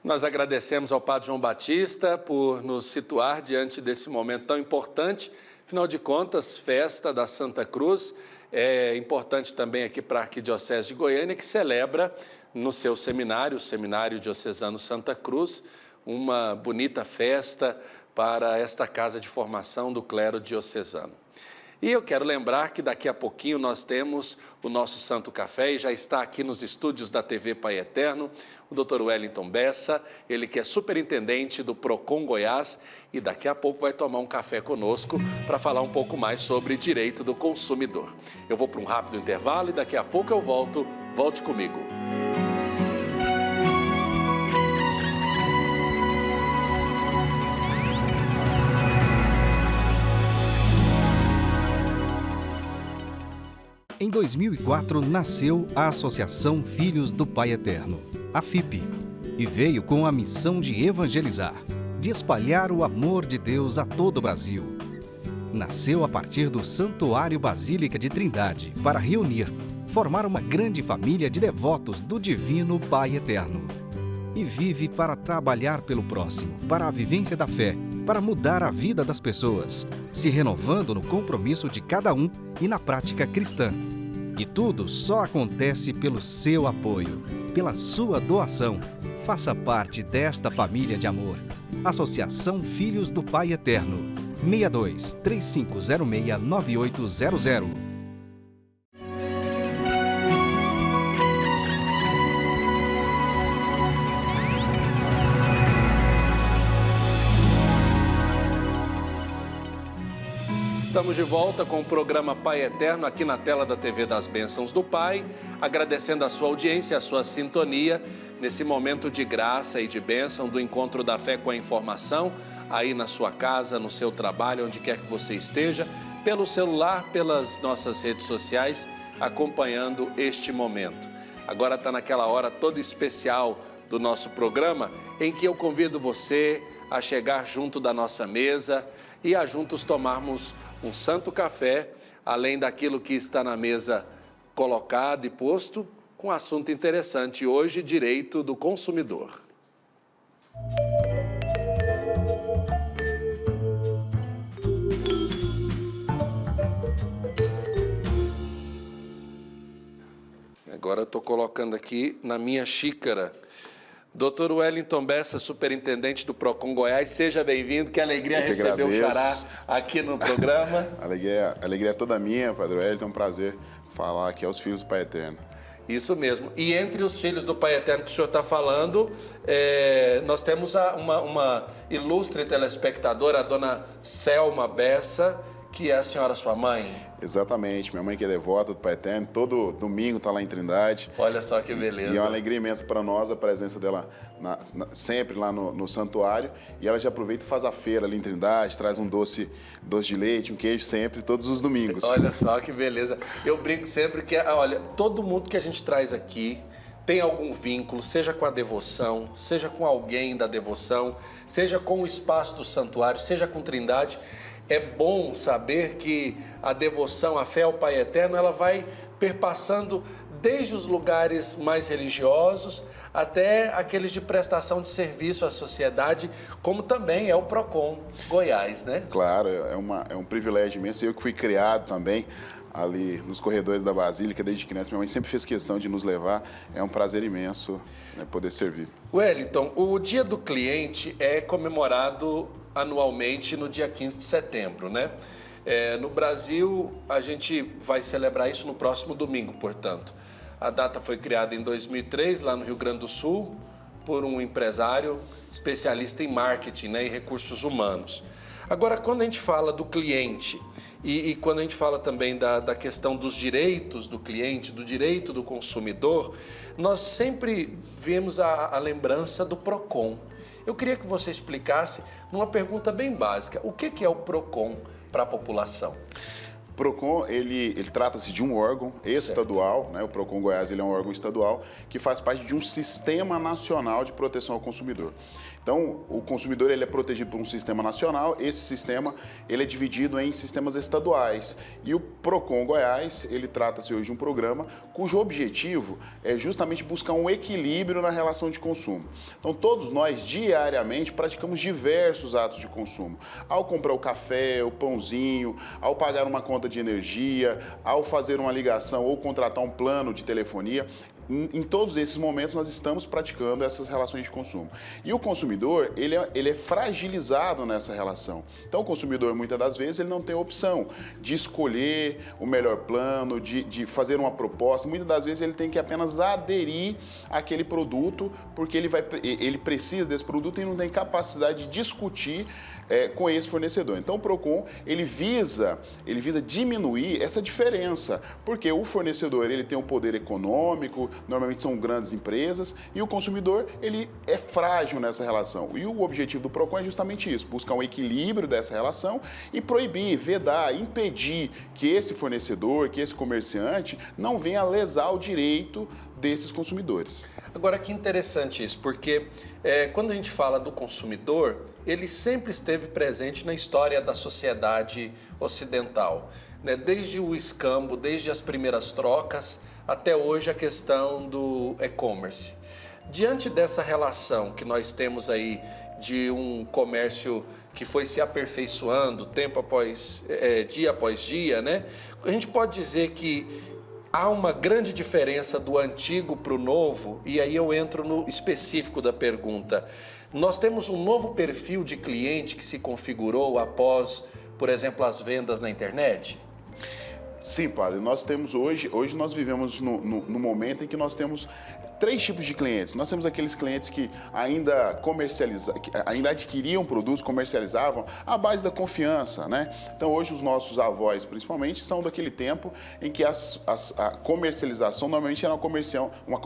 [SPEAKER 1] Nós agradecemos ao Padre João Batista por nos situar diante desse momento tão importante. Afinal de contas, festa da Santa Cruz é importante também aqui para a Arquidiocese de Goiânia, que celebra no seu seminário, o Seminário Diocesano Santa Cruz, uma bonita festa para esta casa de formação do clero diocesano. E eu quero lembrar que daqui a pouquinho nós temos o nosso Santo Café e já está aqui nos estúdios da TV Pai Eterno, o Dr. Wellington Bessa, ele que é superintendente do Procon Goiás e daqui a pouco vai tomar um café conosco para falar um pouco mais sobre direito do consumidor. Eu vou para um rápido intervalo e daqui a pouco eu volto. Volte comigo.
[SPEAKER 7] Em 2004, nasceu a Associação Filhos do Pai Eterno, a FIP, e veio com a missão de evangelizar, de espalhar o amor de Deus a todo o Brasil. Nasceu a partir do Santuário Basílica de Trindade para reunir, formar uma grande família de devotos do Divino Pai Eterno. E vive para trabalhar pelo próximo, para a vivência da fé, para mudar a vida das pessoas, se renovando no compromisso de cada um e na prática cristã. E tudo só acontece pelo seu apoio, pela sua doação. Faça parte desta família de amor. Associação Filhos do Pai Eterno. 62 3506 9800.
[SPEAKER 1] Estamos de volta com o programa Pai Eterno aqui na tela da TV das Bênçãos do Pai, agradecendo a sua audiência, a sua sintonia nesse momento de graça e de bênção do encontro da fé com a informação, aí na sua casa, no seu trabalho, onde quer que você esteja, pelo celular, pelas nossas redes sociais, acompanhando este momento. Agora está naquela hora toda especial do nosso programa, em que eu convido você a chegar junto da nossa mesa e a juntos tomarmos um santo café, além daquilo que está na mesa colocado e posto, com um assunto interessante hoje, direito do consumidor. Agora eu estou colocando aqui na minha xícara. Dr. Wellington Bessa, superintendente do Procon Goiás, seja bem-vindo, que alegria receber o Xará aqui no programa.
[SPEAKER 8] Alegria é toda minha, Padre Wellington, é um prazer falar aqui aos filhos do Pai Eterno.
[SPEAKER 1] Isso mesmo. E entre os filhos do Pai Eterno que o senhor está falando, nós temos uma ilustre telespectadora, a dona Selma Bessa, que é a senhora sua mãe.
[SPEAKER 8] Exatamente, minha mãe que é devota do Pai Eterno, todo domingo está lá em Trindade.
[SPEAKER 1] Olha só que beleza.
[SPEAKER 8] E é uma alegria imensa para nós a presença dela sempre lá no santuário. E ela já aproveita e faz a feira ali em Trindade, traz um doce de leite, um queijo sempre, todos os domingos.
[SPEAKER 1] Olha só que beleza. Eu brinco sempre que, olha, todo mundo que a gente traz aqui tem algum vínculo, seja com a devoção, seja com alguém da devoção, seja com o espaço do santuário, seja com Trindade. É bom saber que a devoção, a fé ao Pai Eterno, ela vai perpassando desde os lugares mais religiosos até aqueles de prestação de serviço à sociedade, como também é o Procon Goiás, né?
[SPEAKER 8] Claro, é um privilégio imenso. Eu que fui criado também ali nos corredores da Basílica, desde criança, minha mãe sempre fez questão de nos levar. É um prazer imenso, né, poder servir.
[SPEAKER 1] Wellington, o Dia do Cliente é comemorado anualmente no dia 15 de setembro, né? No Brasil, a gente vai celebrar isso no próximo domingo, portanto. A data foi criada em 2003, lá no Rio Grande do Sul, por um empresário especialista em marketing, né, e recursos humanos. Agora, quando a gente fala do cliente e quando a gente fala também da questão dos direitos do cliente, do direito do consumidor, nós sempre vemos a lembrança do Procon. Eu queria que você explicasse, numa pergunta bem básica, o que é o Procon para a população?
[SPEAKER 8] O Procon, ele trata-se de um órgão estadual, né? O Procon Goiás ele é um órgão estadual que faz parte de um sistema nacional de proteção ao consumidor. Então, o consumidor ele é protegido por um sistema nacional, esse sistema ele é dividido em sistemas estaduais. E o Procon Goiás, ele trata-se hoje de um programa cujo objetivo é justamente buscar um equilíbrio na relação de consumo. Então, todos nós, diariamente, praticamos diversos atos de consumo. Ao comprar o café, o pãozinho, ao pagar uma conta de energia, ao fazer uma ligação ou contratar um plano de telefonia, em todos esses momentos nós estamos praticando essas relações de consumo. E o consumidor, ele é fragilizado nessa relação. Então o consumidor, muitas das vezes, ele não tem a opção de escolher o melhor plano, de fazer uma proposta. Muitas das vezes ele tem que apenas aderir àquele produto, porque ele precisa desse produto e não tem capacidade de discutir com esse fornecedor. Então o Procon, ele visa diminuir essa diferença, porque o fornecedor, ele tem um poder econômico, normalmente são grandes empresas, e o consumidor, ele é frágil nessa relação. E o objetivo do Procon é justamente isso, buscar um equilíbrio dessa relação e proibir, vedar, impedir que esse fornecedor, que esse comerciante não venha lesar o direito desses consumidores.
[SPEAKER 1] Agora, que interessante isso, porque quando a gente fala do consumidor, ele sempre esteve presente na história da sociedade ocidental, né? Desde o escambo, desde as primeiras trocas, até hoje a questão do e-commerce. Diante dessa relação que nós temos aí de um comércio que foi se aperfeiçoando dia após dia, né? A gente pode dizer que há uma grande diferença do antigo para o novo, e aí eu entro no específico da pergunta. Nós temos um novo perfil de cliente que se configurou após, por exemplo, as vendas na internet?
[SPEAKER 8] Sim, padre, nós temos hoje nós vivemos no momento em que nós temos 3 tipos de clientes. Nós temos aqueles clientes que ainda adquiriam produtos, comercializavam à base da confiança, né? Então hoje os nossos avós, principalmente, são daquele tempo em que a comercialização normalmente era uma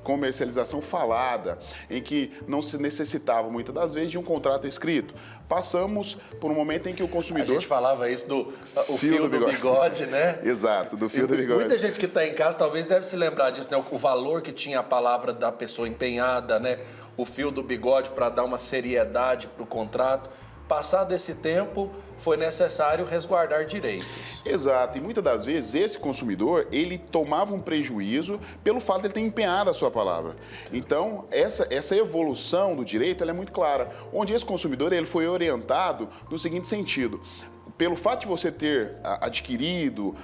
[SPEAKER 8] comercialização falada, em que não se necessitava muitas das vezes de um contrato escrito. Passamos por um momento em que o consumidor...
[SPEAKER 1] A gente falava isso do fio do bigode, né?
[SPEAKER 8] Exato, do fio do bigode.
[SPEAKER 1] Muita gente que está em casa talvez deve se lembrar disso, né? O valor que tinha a palavra da pessoa empenhada, né? O fio do bigode para dar uma seriedade para o contrato. Passado esse tempo, foi necessário resguardar direitos.
[SPEAKER 8] Exato, e muitas das vezes esse consumidor, ele tomava um prejuízo pelo fato de ele ter empenhado a sua palavra. Então, essa evolução do direito, ela é muito clara, onde esse consumidor, ele foi orientado no seguinte sentido: pelo fato de você ter adquirido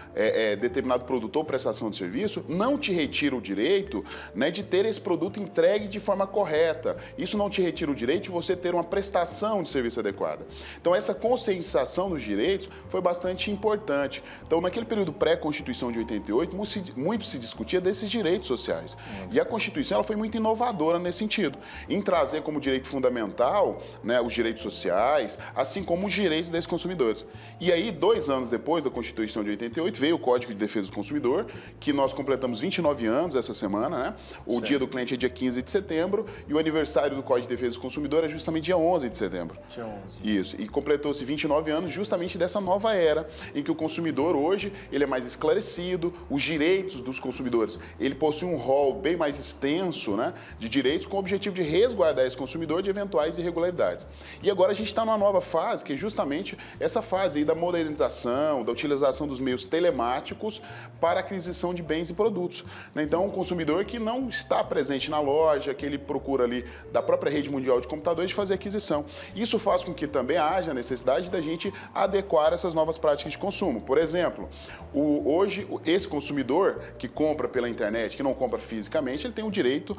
[SPEAKER 8] determinado produto ou prestação de serviço, não te retira o direito, né, de ter esse produto entregue de forma correta. Isso não te retira o direito de você ter uma prestação de serviço adequada. Então, essa conscientização dos direitos foi bastante importante. Então, naquele período pré-Constituição de 88, muito se discutia desses direitos sociais. E a Constituição ela foi muito inovadora nesse sentido, em trazer como direito fundamental, né, os direitos sociais, assim como os direitos desses consumidores. E aí, 2 anos depois da Constituição de 88, veio o Código de Defesa do Consumidor, que nós completamos 29 anos essa semana, né? O Dia do Cliente é dia 15 de setembro e o aniversário do Código de Defesa do Consumidor é justamente dia 11 de setembro.
[SPEAKER 1] Dia 11.
[SPEAKER 8] Isso, e completou-se 29 anos justamente dessa nova era, em que o consumidor hoje, ele é mais esclarecido, os direitos dos consumidores, ele possui um rol bem mais extenso, né, de direitos, com o objetivo de resguardar esse consumidor de eventuais irregularidades. E agora a gente está numa nova fase, que é justamente essa fase aí da modernização, da utilização dos meios telemáticos para aquisição de bens e produtos. Então, um consumidor que não está presente na loja, que ele procura ali da própria rede mundial de computadores de fazer aquisição. Isso faz com que também haja a necessidade da gente adequar essas novas práticas de consumo. Por exemplo, hoje, esse consumidor que compra pela internet, que não compra fisicamente, ele tem o direito,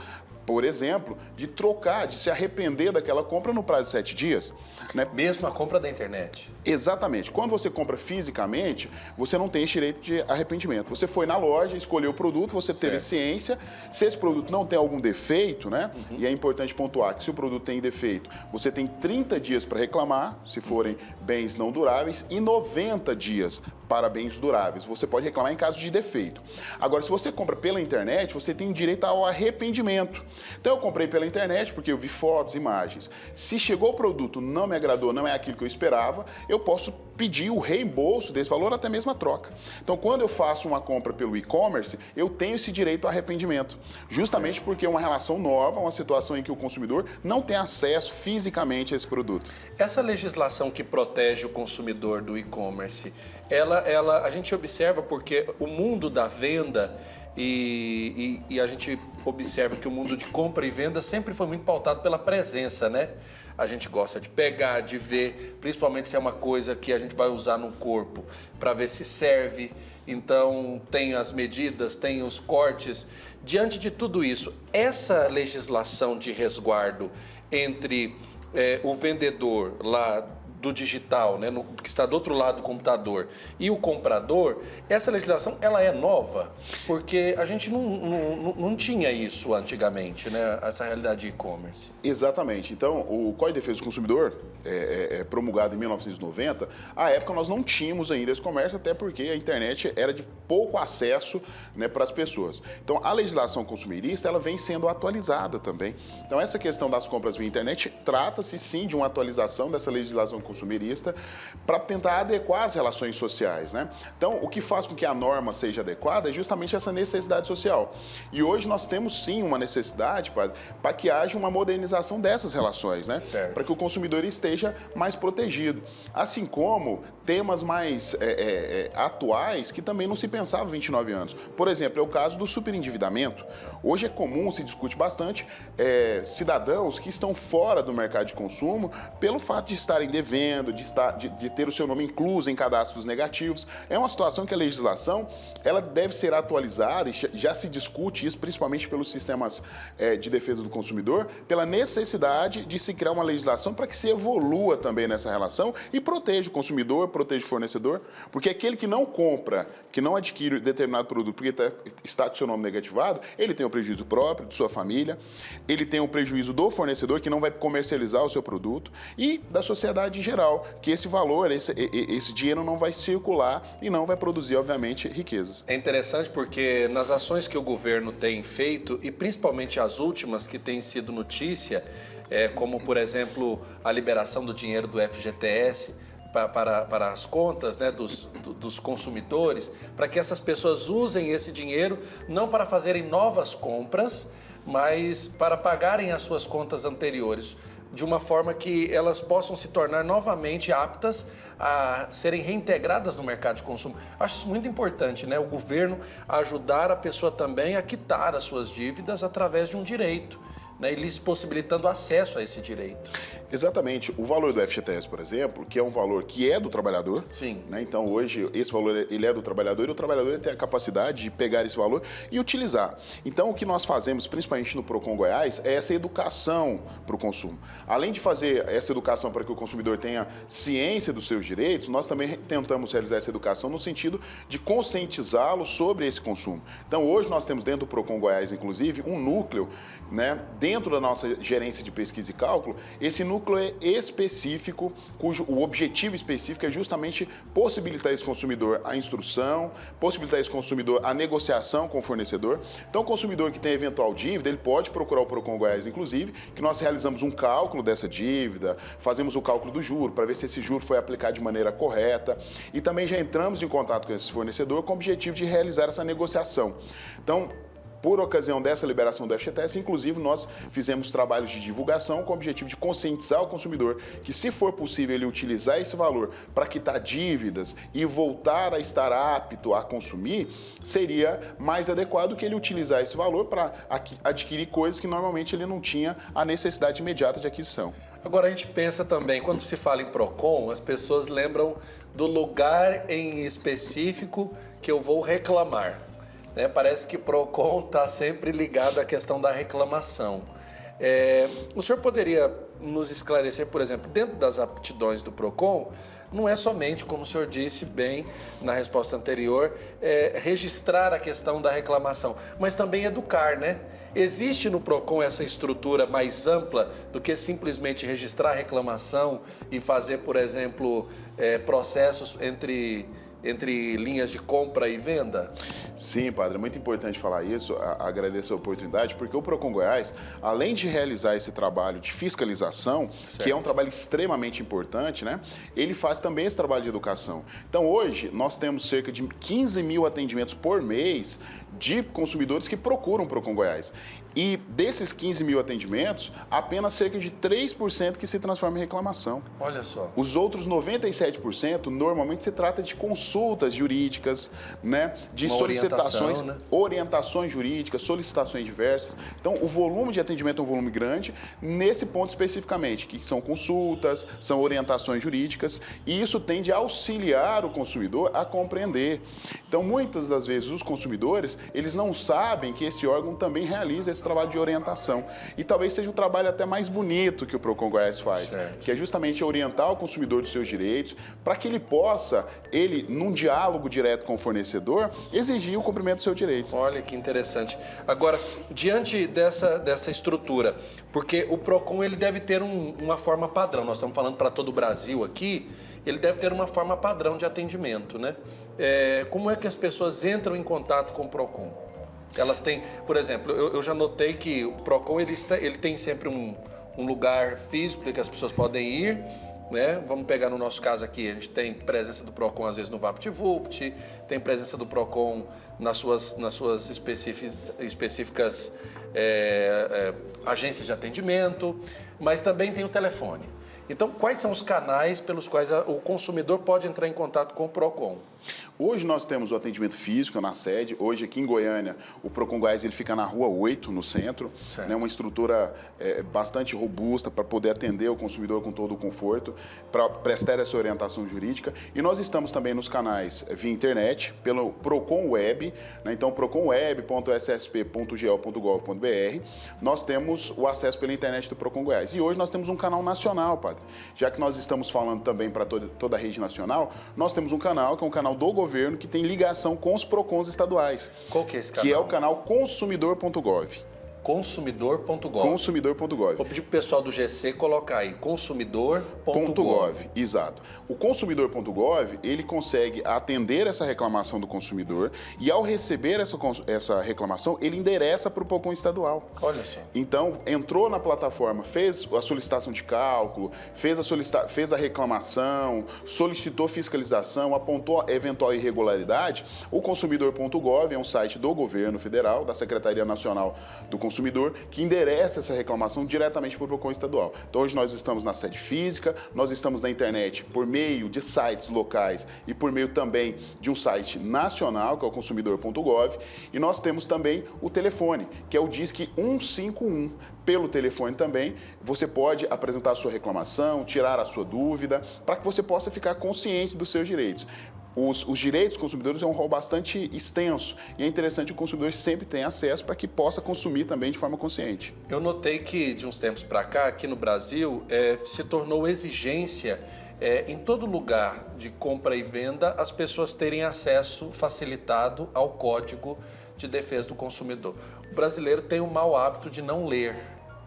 [SPEAKER 8] por exemplo, de trocar, de se arrepender daquela compra no prazo de 7 dias. Né?
[SPEAKER 1] Mesmo a compra da internet.
[SPEAKER 8] Exatamente. Quando você compra fisicamente, você não tem esse direito de arrependimento. Você foi na loja, escolheu o produto, você teve ciência. Se esse produto não tem algum defeito, né? E é importante pontuar que se o produto tem defeito, você tem 30 dias para reclamar, se forem bens não duráveis, e 90 dias para bens duráveis. Você pode reclamar em caso de defeito. Agora, se você compra pela internet, você tem direito ao arrependimento. Então, eu comprei pela internet porque eu vi fotos, imagens. Se chegou o produto, não me agradou, não é aquilo que eu esperava, eu posso pedir o reembolso desse valor, até mesmo a troca. Então, quando eu faço uma compra pelo e-commerce, eu tenho esse direito a arrependimento, justamente porque é uma relação nova, uma situação em que o consumidor não tem acesso fisicamente a esse produto.
[SPEAKER 1] Essa legislação que protege o consumidor do e-commerce, a gente observa porque o mundo da venda e a gente observa que o mundo de compra e venda sempre foi muito pautado pela presença, né? A gente gosta de pegar, de ver, principalmente se é uma coisa que a gente vai usar no corpo, para ver se serve. Então, tem as medidas, tem os cortes. Diante de tudo isso, essa legislação de resguardo entre o vendedor lá do digital, né, que está do outro lado do computador, e o comprador, essa legislação ela é nova, porque a gente não tinha isso antigamente, né, essa realidade de e-commerce.
[SPEAKER 8] Exatamente. Então, o Código de Defesa do Consumidor, promulgado em 1990, à época nós não tínhamos ainda esse comércio, até porque a internet era de pouco acesso, né, para as pessoas. Então, a legislação consumirista ela vem sendo atualizada também. Então, essa questão das compras via internet trata-se sim de uma atualização dessa legislação consumirista para tentar adequar as relações sociais, né? Então, o que faz com que a norma seja adequada é justamente essa necessidade social. E hoje nós temos sim uma necessidade para que haja uma modernização dessas relações, né? Para que o consumidor esteja mais protegido. Assim como temas mais atuais que também não se pensava há 29 anos. Por exemplo, é o caso do superendividamento. Hoje é comum, se discute bastante, cidadãos que estão fora do mercado de consumo pelo fato de estarem devendo, de ter o seu nome incluso em cadastros negativos. É uma situação que a legislação ela deve ser atualizada, e já se discute isso principalmente pelos sistemas de defesa do consumidor, pela necessidade de se criar uma legislação para que se evolua também nessa relação e proteja o consumidor, proteja o fornecedor, porque aquele que não compra, que não adquire determinado produto porque está com seu nome negativado, ele tem o prejuízo próprio, de sua família, ele tem o prejuízo do fornecedor, que não vai comercializar o seu produto, e da sociedade em geral, que esse valor, esse dinheiro não vai circular e não vai produzir, obviamente, riquezas.
[SPEAKER 1] É interessante porque nas ações que o governo tem feito, e principalmente as últimas que têm sido notícia, como, por exemplo, a liberação do dinheiro do FGTS, para as contas, né, dos consumidores, para que essas pessoas usem esse dinheiro não para fazerem novas compras, mas para pagarem as suas contas anteriores, de uma forma que elas possam se tornar novamente aptas a serem reintegradas no mercado de consumo. Acho isso muito importante, né? O governo ajudar a pessoa também a quitar as suas dívidas através de um direito, né, e lhes possibilitando acesso a esse direito.
[SPEAKER 8] Exatamente. O valor do FGTS, por exemplo, que é um valor que é do trabalhador.
[SPEAKER 1] Sim.
[SPEAKER 8] Né? Então, hoje, esse valor ele é do trabalhador e o trabalhador tem a capacidade de pegar esse valor e utilizar. Então, o que nós fazemos, principalmente no Procon Goiás, é essa educação para o consumo. Além de fazer essa educação para que o consumidor tenha ciência dos seus direitos, nós também tentamos realizar essa educação no sentido de conscientizá-lo sobre esse consumo. Então, hoje nós temos dentro do Procon Goiás, inclusive, um núcleo, né, dentro da nossa gerência de pesquisa e cálculo. Esse núcleo é específico, cujo o objetivo específico é justamente possibilitar esse consumidor a instrução, possibilitar esse consumidor a negociação com o fornecedor. Então, o consumidor que tem eventual dívida, ele pode procurar o Procon Goiás, inclusive, que nós realizamos um cálculo dessa dívida, fazemos o cálculo do juro, para ver se esse juro foi aplicado de maneira correta, e também já entramos em contato com esse fornecedor com o objetivo de realizar essa negociação. Então, por ocasião dessa liberação do FGTS, inclusive, nós fizemos trabalhos de divulgação com o objetivo de conscientizar o consumidor que, se for possível ele utilizar esse valor para quitar dívidas e voltar a estar apto a consumir, seria mais adequado que ele utilizar esse valor para adquirir coisas que normalmente ele não tinha a necessidade imediata de aquisição.
[SPEAKER 1] Agora, a gente pensa também, quando se fala em Procon, as pessoas lembram do lugar em específico que eu vou reclamar. Parece que Procon está sempre ligado à questão da reclamação. O senhor poderia nos esclarecer, por exemplo, dentro das aptidões do Procon, não é somente, como o senhor disse bem na resposta anterior, registrar a questão da reclamação, mas também educar, né? Existe no Procon essa estrutura mais ampla do que simplesmente registrar a reclamação e fazer, por exemplo, processos entre linhas de compra e venda?
[SPEAKER 8] Sim, padre, é muito importante falar isso, agradeço a oportunidade, porque o Procon Goiás, além de realizar esse trabalho de fiscalização, certo, que é um trabalho extremamente importante, né? Ele faz também esse trabalho de educação. Então, hoje, nós temos cerca de 15 mil atendimentos por mês de consumidores que procuram o Procon Goiás. E desses 15 mil atendimentos, apenas cerca de 3% que se transforma em reclamação.
[SPEAKER 1] Olha só.
[SPEAKER 8] Os outros 97% normalmente se trata de consultas jurídicas, né? De solicitações, né? Orientações jurídicas, solicitações diversas. Então, o volume de atendimento é um volume grande, nesse ponto especificamente, que são consultas, são orientações jurídicas, e isso tende a auxiliar o consumidor a compreender. Então, muitas das vezes, os consumidores, eles não sabem que esse órgão também realiza esse trabalho de orientação. E talvez seja o trabalho até mais bonito que o Procon Goiás faz, certo, que é justamente orientar o consumidor dos seus direitos, para que ele possa, num diálogo direto com o fornecedor, exigir o cumprimento do seu direito.
[SPEAKER 1] Olha que interessante. Agora, diante dessa estrutura, porque o Procon ele deve ter uma forma padrão, nós estamos falando para todo o Brasil aqui, ele deve ter uma forma padrão de atendimento, né? Como é que as pessoas entram em contato com o Procon? Elas têm, por exemplo, eu já notei que o Procon ele tem sempre um lugar físico que as pessoas podem ir, né? Vamos pegar no nosso caso aqui, a gente tem presença do Procon às vezes no VaptVupt, tem presença do Procon nas suas específicas agências de atendimento, mas também tem o telefone. Então, quais são os canais pelos quais o consumidor pode entrar em contato com o Procon?
[SPEAKER 8] Hoje nós temos o atendimento físico na sede. Hoje aqui em Goiânia, o Procon Goiás ele fica na Rua 8, no centro. Né, uma estrutura bastante robusta para poder atender o consumidor com todo o conforto, para prestar essa orientação jurídica. E nós estamos também nos canais via internet, pelo Procon Web. Né, então, proconweb.ssp.gov.br. Nós temos o acesso pela internet do Procon Goiás. E hoje nós temos um canal nacional, padre. Já que nós estamos falando também para toda a rede nacional, nós temos um canal, que é um canal do governo, que tem ligação com os Procons estaduais.
[SPEAKER 1] Qual que é esse canal?
[SPEAKER 8] Que é o canal consumidor.gov.
[SPEAKER 1] Consumidor.gov.
[SPEAKER 8] Consumidor.gov.
[SPEAKER 1] Vou pedir para o pessoal do GC colocar aí, consumidor.gov.
[SPEAKER 8] Exato. O consumidor.gov, ele consegue atender essa reclamação do consumidor e, ao receber essa reclamação, ele endereça para o Procon estadual.
[SPEAKER 1] Olha só.
[SPEAKER 8] Então, entrou na plataforma, fez a solicitação de cálculo, fez a reclamação, solicitou fiscalização, apontou eventual irregularidade, o consumidor.gov é um site do governo federal, da Secretaria Nacional do Consumidor, que endereça essa reclamação diretamente para o Procon estadual. Então, hoje nós estamos na sede física, nós estamos na internet por meio de sites locais e por meio também de um site nacional, que é o consumidor.gov, e nós temos também o telefone, que é o Disque 151. Pelo telefone também, você pode apresentar a sua reclamação, tirar a sua dúvida, para que você possa ficar consciente dos seus direitos. Os direitos dos consumidores é um rol bastante extenso e é interessante que o consumidor sempre tenha acesso para que possa consumir também de forma consciente.
[SPEAKER 1] Eu notei que, de uns tempos para cá, aqui no Brasil, se tornou exigência em todo lugar de compra e venda as pessoas terem acesso facilitado ao Código de Defesa do Consumidor. O brasileiro tem o mau hábito de não ler,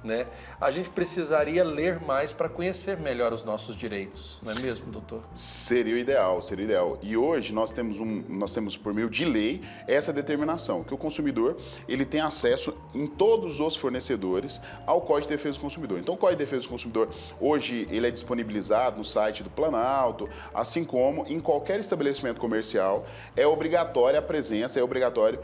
[SPEAKER 1] né? A gente precisaria ler mais para conhecer melhor os nossos direitos, não é mesmo, doutor?
[SPEAKER 8] Seria o ideal, seria o ideal. E hoje nós temos por meio de lei essa determinação, que o consumidor ele tem acesso em todos os fornecedores ao Código de Defesa do Consumidor. Então, o Código de Defesa do Consumidor, hoje, ele é disponibilizado no site do Planalto, assim como em qualquer estabelecimento comercial, é obrigatória a presença, é obrigatório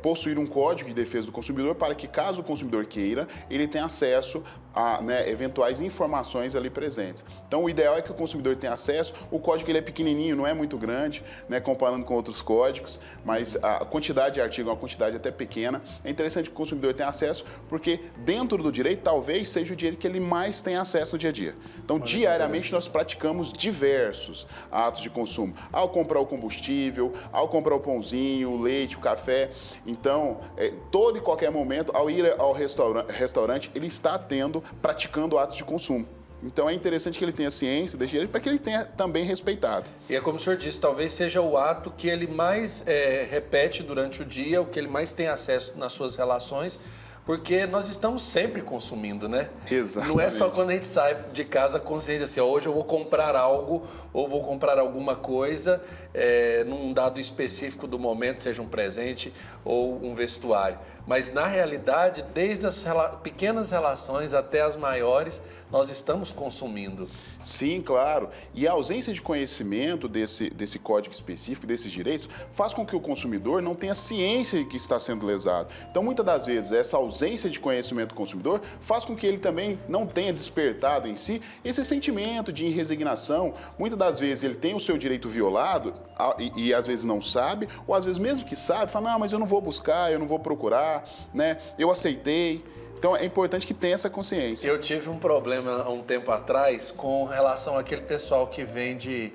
[SPEAKER 8] possuir um Código de Defesa do Consumidor para que, caso o consumidor queira, ele tenha acesso a eventuais informações ali presentes. Então, o ideal é que o consumidor tenha acesso. O código ele é pequenininho, não é muito grande, né, comparando com outros códigos, mas a quantidade de artigo é uma quantidade até pequena. É interessante que o consumidor tenha acesso, porque dentro do direito, talvez seja o direito que ele mais tem acesso no dia a dia. Então, diariamente, nós praticamos diversos atos de consumo. Ao comprar o combustível, ao comprar o pãozinho, o leite, o café. Então, todo e qualquer momento, ao ir ao restaurante, ele está praticando atos de consumo. Então é interessante que ele tenha ciência desse direito para que ele tenha também respeitado.
[SPEAKER 1] E é como o senhor disse, talvez seja o ato que ele mais repete durante o dia, o que ele mais tem acesso nas suas relações, porque nós estamos sempre consumindo, né?
[SPEAKER 8] Exatamente.
[SPEAKER 1] Não é só quando a gente sai de casa consciente assim, hoje eu vou comprar algo ou vou comprar alguma coisa, num dado específico do momento, seja um presente ou um vestuário. Mas, na realidade, desde as pequenas relações até as maiores, nós estamos consumindo.
[SPEAKER 8] Sim, claro. E a ausência de conhecimento desse código específico, desses direitos, faz com que o consumidor não tenha ciência de que está sendo lesado. Então, muitas das vezes, essa ausência de conhecimento do consumidor faz com que ele também não tenha despertado em si esse sentimento de resignação. Muitas das vezes, ele tem o seu direito violado e às vezes não sabe, ou às vezes mesmo que sabe, fala, não, mas eu não vou buscar, eu não vou procurar, né? Eu aceitei. Então, é importante que tenha essa consciência.
[SPEAKER 1] Eu tive um problema há um tempo atrás com relação àquele pessoal que vende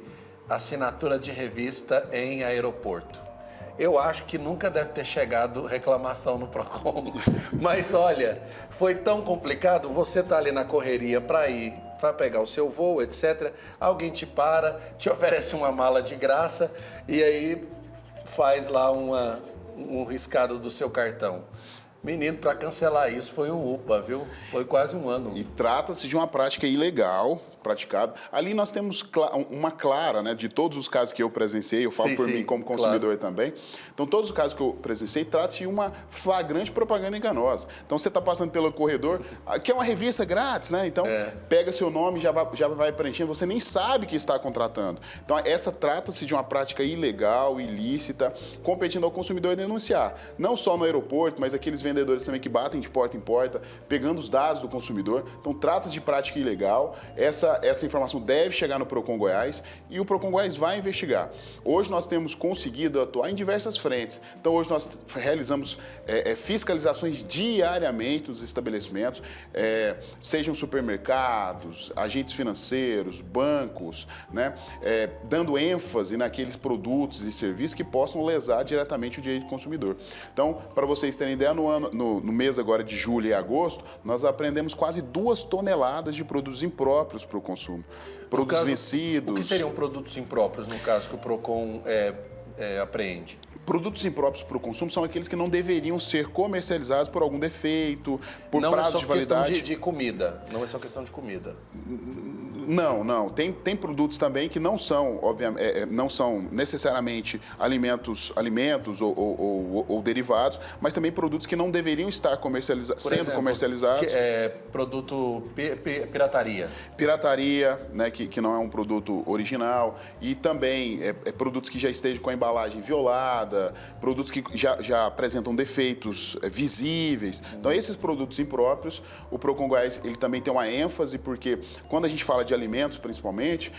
[SPEAKER 1] assinatura de revista em aeroporto. Eu acho que nunca deve ter chegado reclamação no PROCON. Mas, olha, foi tão complicado. Você tá ali na correria para ir, vai pegar o seu voo, etc. Alguém te para, te oferece uma mala de graça e aí faz lá um riscado do seu cartão. Menino, para cancelar isso foi um UPA, viu? Foi quase um ano.
[SPEAKER 8] E trata-se de uma prática ilegal praticada. Ali nós temos uma clara, né, de todos os casos que eu presenciei, eu falo por mim como consumidor também. Então, todos os casos que eu presenciei, trata-se de uma flagrante propaganda enganosa. Então, você está passando pelo corredor, que é uma revista grátis, né? Então, pega seu nome, já vai preenchendo, você nem sabe que está contratando. Então, essa trata-se de uma prática ilegal, ilícita, competindo ao consumidor denunciar. Não só no aeroporto, mas aqueles vendedores também que batem de porta em porta, pegando os dados do consumidor. Então, trata-se de prática ilegal. Essa informação deve chegar no PROCON Goiás e o PROCON Goiás vai investigar. Hoje nós temos conseguido atuar em diversas frentes. Então, hoje nós realizamos fiscalizações diariamente nos estabelecimentos, sejam supermercados, agentes financeiros, bancos, né, dando ênfase naqueles produtos e serviços que possam lesar diretamente o direito do consumidor. Então, para vocês terem ideia, no mês agora de julho e agosto, nós apreendemos quase 2 toneladas de produtos impróprios para o consumo. Produtos vencidos.
[SPEAKER 1] O que seriam produtos impróprios, no caso, que o PROCON apreende?
[SPEAKER 8] Produtos impróprios para o consumo são aqueles que não deveriam ser comercializados por algum defeito, por prazo de validade.
[SPEAKER 1] Não é só questão de comida, não é só questão de comida.
[SPEAKER 8] Não. Tem produtos também que não são, obviamente, não são necessariamente alimentos ou derivados, mas também produtos que não deveriam estar sendo comercializados.
[SPEAKER 1] Produto pirataria.
[SPEAKER 8] Pirataria, né, que não é um produto original, e também produtos que já estejam com a embalagem violada, produtos que já apresentam defeitos visíveis. Então, esses produtos impróprios, o PROCON Goiás, ele também tem uma ênfase, porque quando a gente fala de alimentos, principalmente,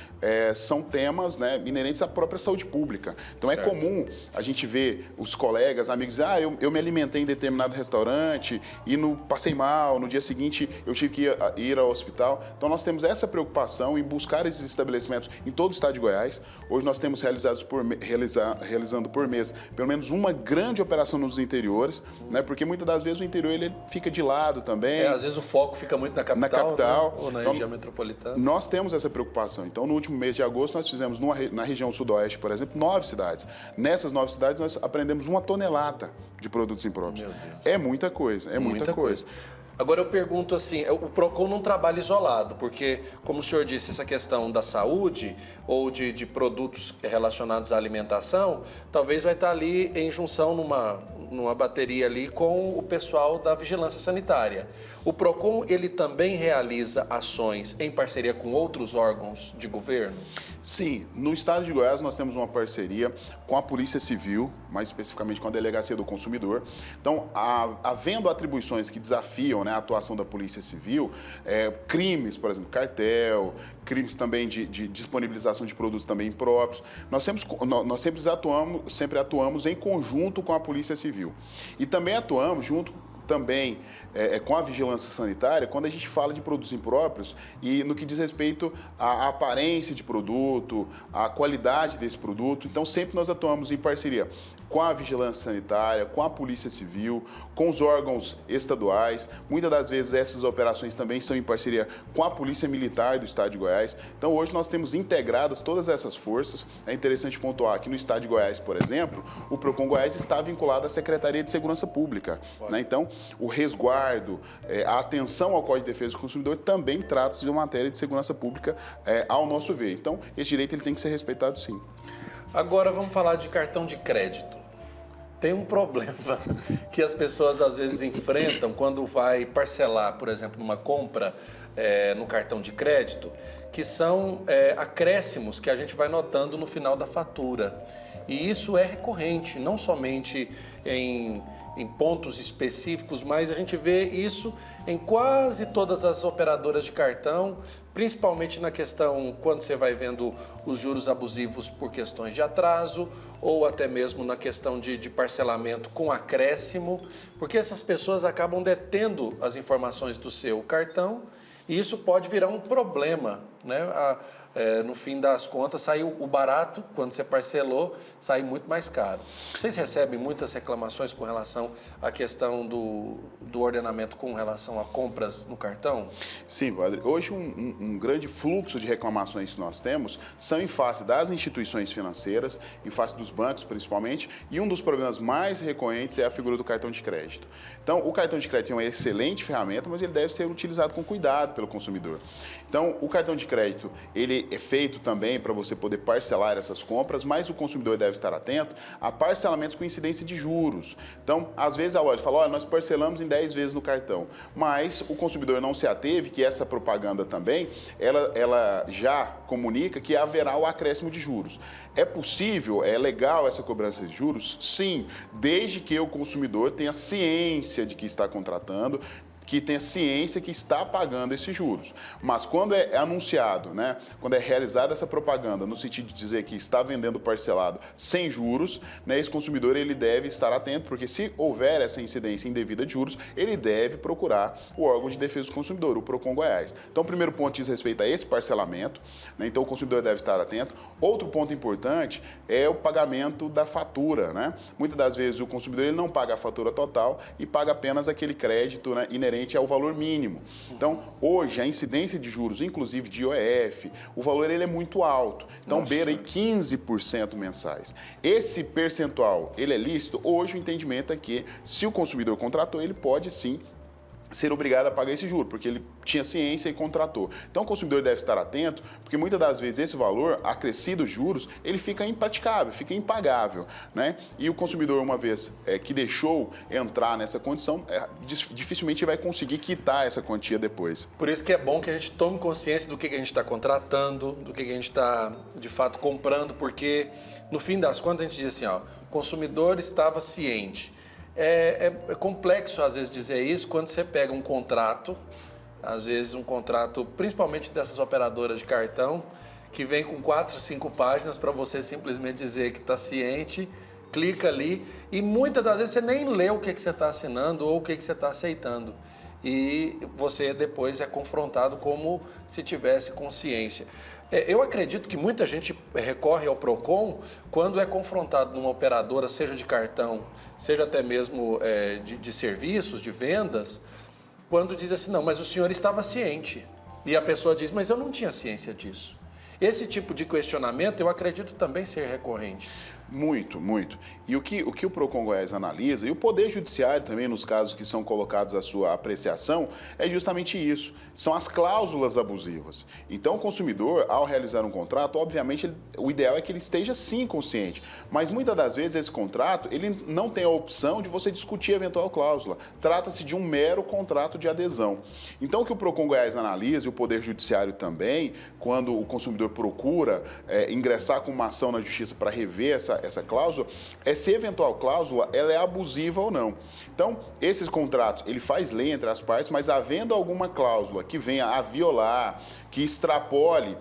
[SPEAKER 8] são temas, né, inerentes à própria saúde pública. Então, certo. É comum a gente ver os colegas, amigos, eu me alimentei em determinado restaurante e passei mal, no dia seguinte eu tive que ir ao hospital. Então, nós temos essa preocupação em buscar esses estabelecimentos em todo o estado de Goiás. Hoje nós temos realizando por mês pelo menos uma grande operação nos interiores, né, porque muitas das vezes o interior ele fica de lado também.
[SPEAKER 1] Às vezes o foco fica muito na capital, né? Ou na região metropolitana.
[SPEAKER 8] Nós temos essa preocupação. Então, no último mês de agosto, nós fizemos na região sudoeste, por exemplo, 9 cidades. Nessas 9 cidades, nós apreendemos 1 tonelada de produtos impróprios. Meu Deus. É muita coisa, muita coisa.
[SPEAKER 1] Agora eu pergunto assim, o PROCON não trabalha isolado, porque, como o senhor disse, essa questão da saúde ou de produtos relacionados à alimentação, talvez vai estar ali em junção numa bateria ali com o pessoal da vigilância sanitária. O PROCON, ele também realiza ações em parceria com outros órgãos de governo?
[SPEAKER 8] Sim, no estado de Goiás nós temos uma parceria com a Polícia Civil, mais especificamente com a Delegacia do Consumidor. Então, havendo atribuições que desafiam, né, a atuação da Polícia Civil, crimes, por exemplo, cartel, crimes também de disponibilização de produtos também impróprios, nós sempre atuamos em conjunto com a Polícia Civil. E também atuamos junto com a vigilância sanitária, quando a gente fala de produtos impróprios e no que diz respeito à aparência de produto, à qualidade desse produto. Então, sempre nós atuamos em parceria com a vigilância sanitária, com a Polícia Civil, com os órgãos estaduais. Muitas das vezes essas operações também são em parceria com a Polícia Militar do Estado de Goiás. Então, hoje nós temos integradas todas essas forças. É interessante pontuar que no Estado de Goiás, por exemplo, o PROCON Goiás está vinculado à Secretaria de Segurança Pública, né? Então, o resguardo, a atenção ao Código de Defesa do Consumidor também trata-se de uma matéria de segurança pública, ao nosso ver. Então, esse direito ele tem que ser respeitado, sim.
[SPEAKER 1] Agora vamos falar de cartão de crédito. Tem um problema que as pessoas às vezes enfrentam quando vai parcelar, por exemplo, numa compra no cartão de crédito, que são acréscimos que a gente vai notando no final da fatura. E isso é recorrente, não somente em pontos específicos, mas a gente vê isso em quase todas as operadoras de cartão, principalmente na questão quando você vai vendo os juros abusivos por questões de atraso ou até mesmo na questão de parcelamento com acréscimo, porque essas pessoas acabam detendo as informações do seu cartão e isso pode virar um problema, né? No fim das contas, saiu o barato, quando você parcelou, sai muito mais caro. Vocês recebem muitas reclamações com relação à questão do ordenamento com relação a compras no cartão?
[SPEAKER 8] Sim, padre. Hoje um grande fluxo de reclamações que nós temos são em face das instituições financeiras, em face dos bancos principalmente, e um dos problemas mais recorrentes é a figura do cartão de crédito. Então, o cartão de crédito é uma excelente ferramenta, mas ele deve ser utilizado com cuidado pelo consumidor. Então, o cartão de crédito, ele é feito também para você poder parcelar essas compras, mas o consumidor deve estar atento a parcelamentos com incidência de juros. Então, às vezes a loja fala, olha, nós parcelamos em 10 vezes no cartão, mas o consumidor não se ateve que essa propaganda também, ela já comunica que haverá o acréscimo de juros. É possível, é legal essa cobrança de juros? Sim, desde que o consumidor tenha ciência de que está contratando, que tenha ciência que está pagando esses juros. Mas quando é anunciado, né, quando é realizada essa propaganda no sentido de dizer que está vendendo parcelado sem juros, né, esse consumidor ele deve estar atento, porque se houver essa incidência indevida de juros, ele deve procurar o órgão de defesa do consumidor, o Procon Goiás. Então, o primeiro ponto diz respeito a esse parcelamento, né, então o consumidor deve estar atento. Outro ponto importante é o pagamento da fatura, né? Muitas das vezes o consumidor ele não paga a fatura total e paga apenas aquele crédito, né, inerente ao valor mínimo. Então, hoje, a incidência de juros, inclusive de IOF, o valor ele é muito alto. Então, beira aí 15% mensais. Esse percentual, ele é lícito? Hoje, o entendimento é que, se o consumidor contratou, ele pode sim ser obrigado a pagar esse juro, porque ele tinha ciência e contratou. Então, o consumidor deve estar atento, porque muitas das vezes esse valor, acrescido os juros, ele fica impraticável, fica impagável, né? E o consumidor, uma vez que deixou entrar nessa condição, dificilmente vai conseguir quitar essa quantia depois.
[SPEAKER 1] Por isso que é bom que a gente tome consciência do que a gente está contratando, do que a gente está, de fato, comprando, porque, no fim das contas, a gente diz assim, ó, o consumidor estava ciente. É complexo, às vezes, dizer isso quando você pega um contrato, às vezes um contrato, principalmente dessas operadoras de cartão, que vem com 4, 5 páginas para você simplesmente dizer que está ciente, clica ali e muitas das vezes você nem lê o que você está assinando ou o que você está aceitando. E você depois é confrontado como se tivesse consciência. Eu acredito que muita gente recorre ao Procon quando é confrontado numa operadora, seja de cartão, seja até mesmo de serviços, de vendas, quando diz assim, não, mas o senhor estava ciente. E a pessoa diz, mas eu não tinha ciência disso. Esse tipo de questionamento eu acredito também ser recorrente.
[SPEAKER 8] Muito, muito. E o que o Procon Goiás analisa, e o Poder Judiciário também, nos casos que são colocados à sua apreciação, é justamente isso. São as cláusulas abusivas. Então, o consumidor, ao realizar um contrato, obviamente, o ideal é que ele esteja sim consciente. Mas, muitas das vezes, esse contrato, ele não tem a opção de você discutir a eventual cláusula. Trata-se de um mero contrato de adesão. Então, o que o Procon Goiás analisa, e o Poder Judiciário também, quando o consumidor procura ingressar com uma ação na Justiça para rever essa cláusula, é se a eventual cláusula ela é abusiva ou não. Então, esses contratos, ele faz lei entre as partes, mas havendo alguma cláusula que venha a violar, que extrapole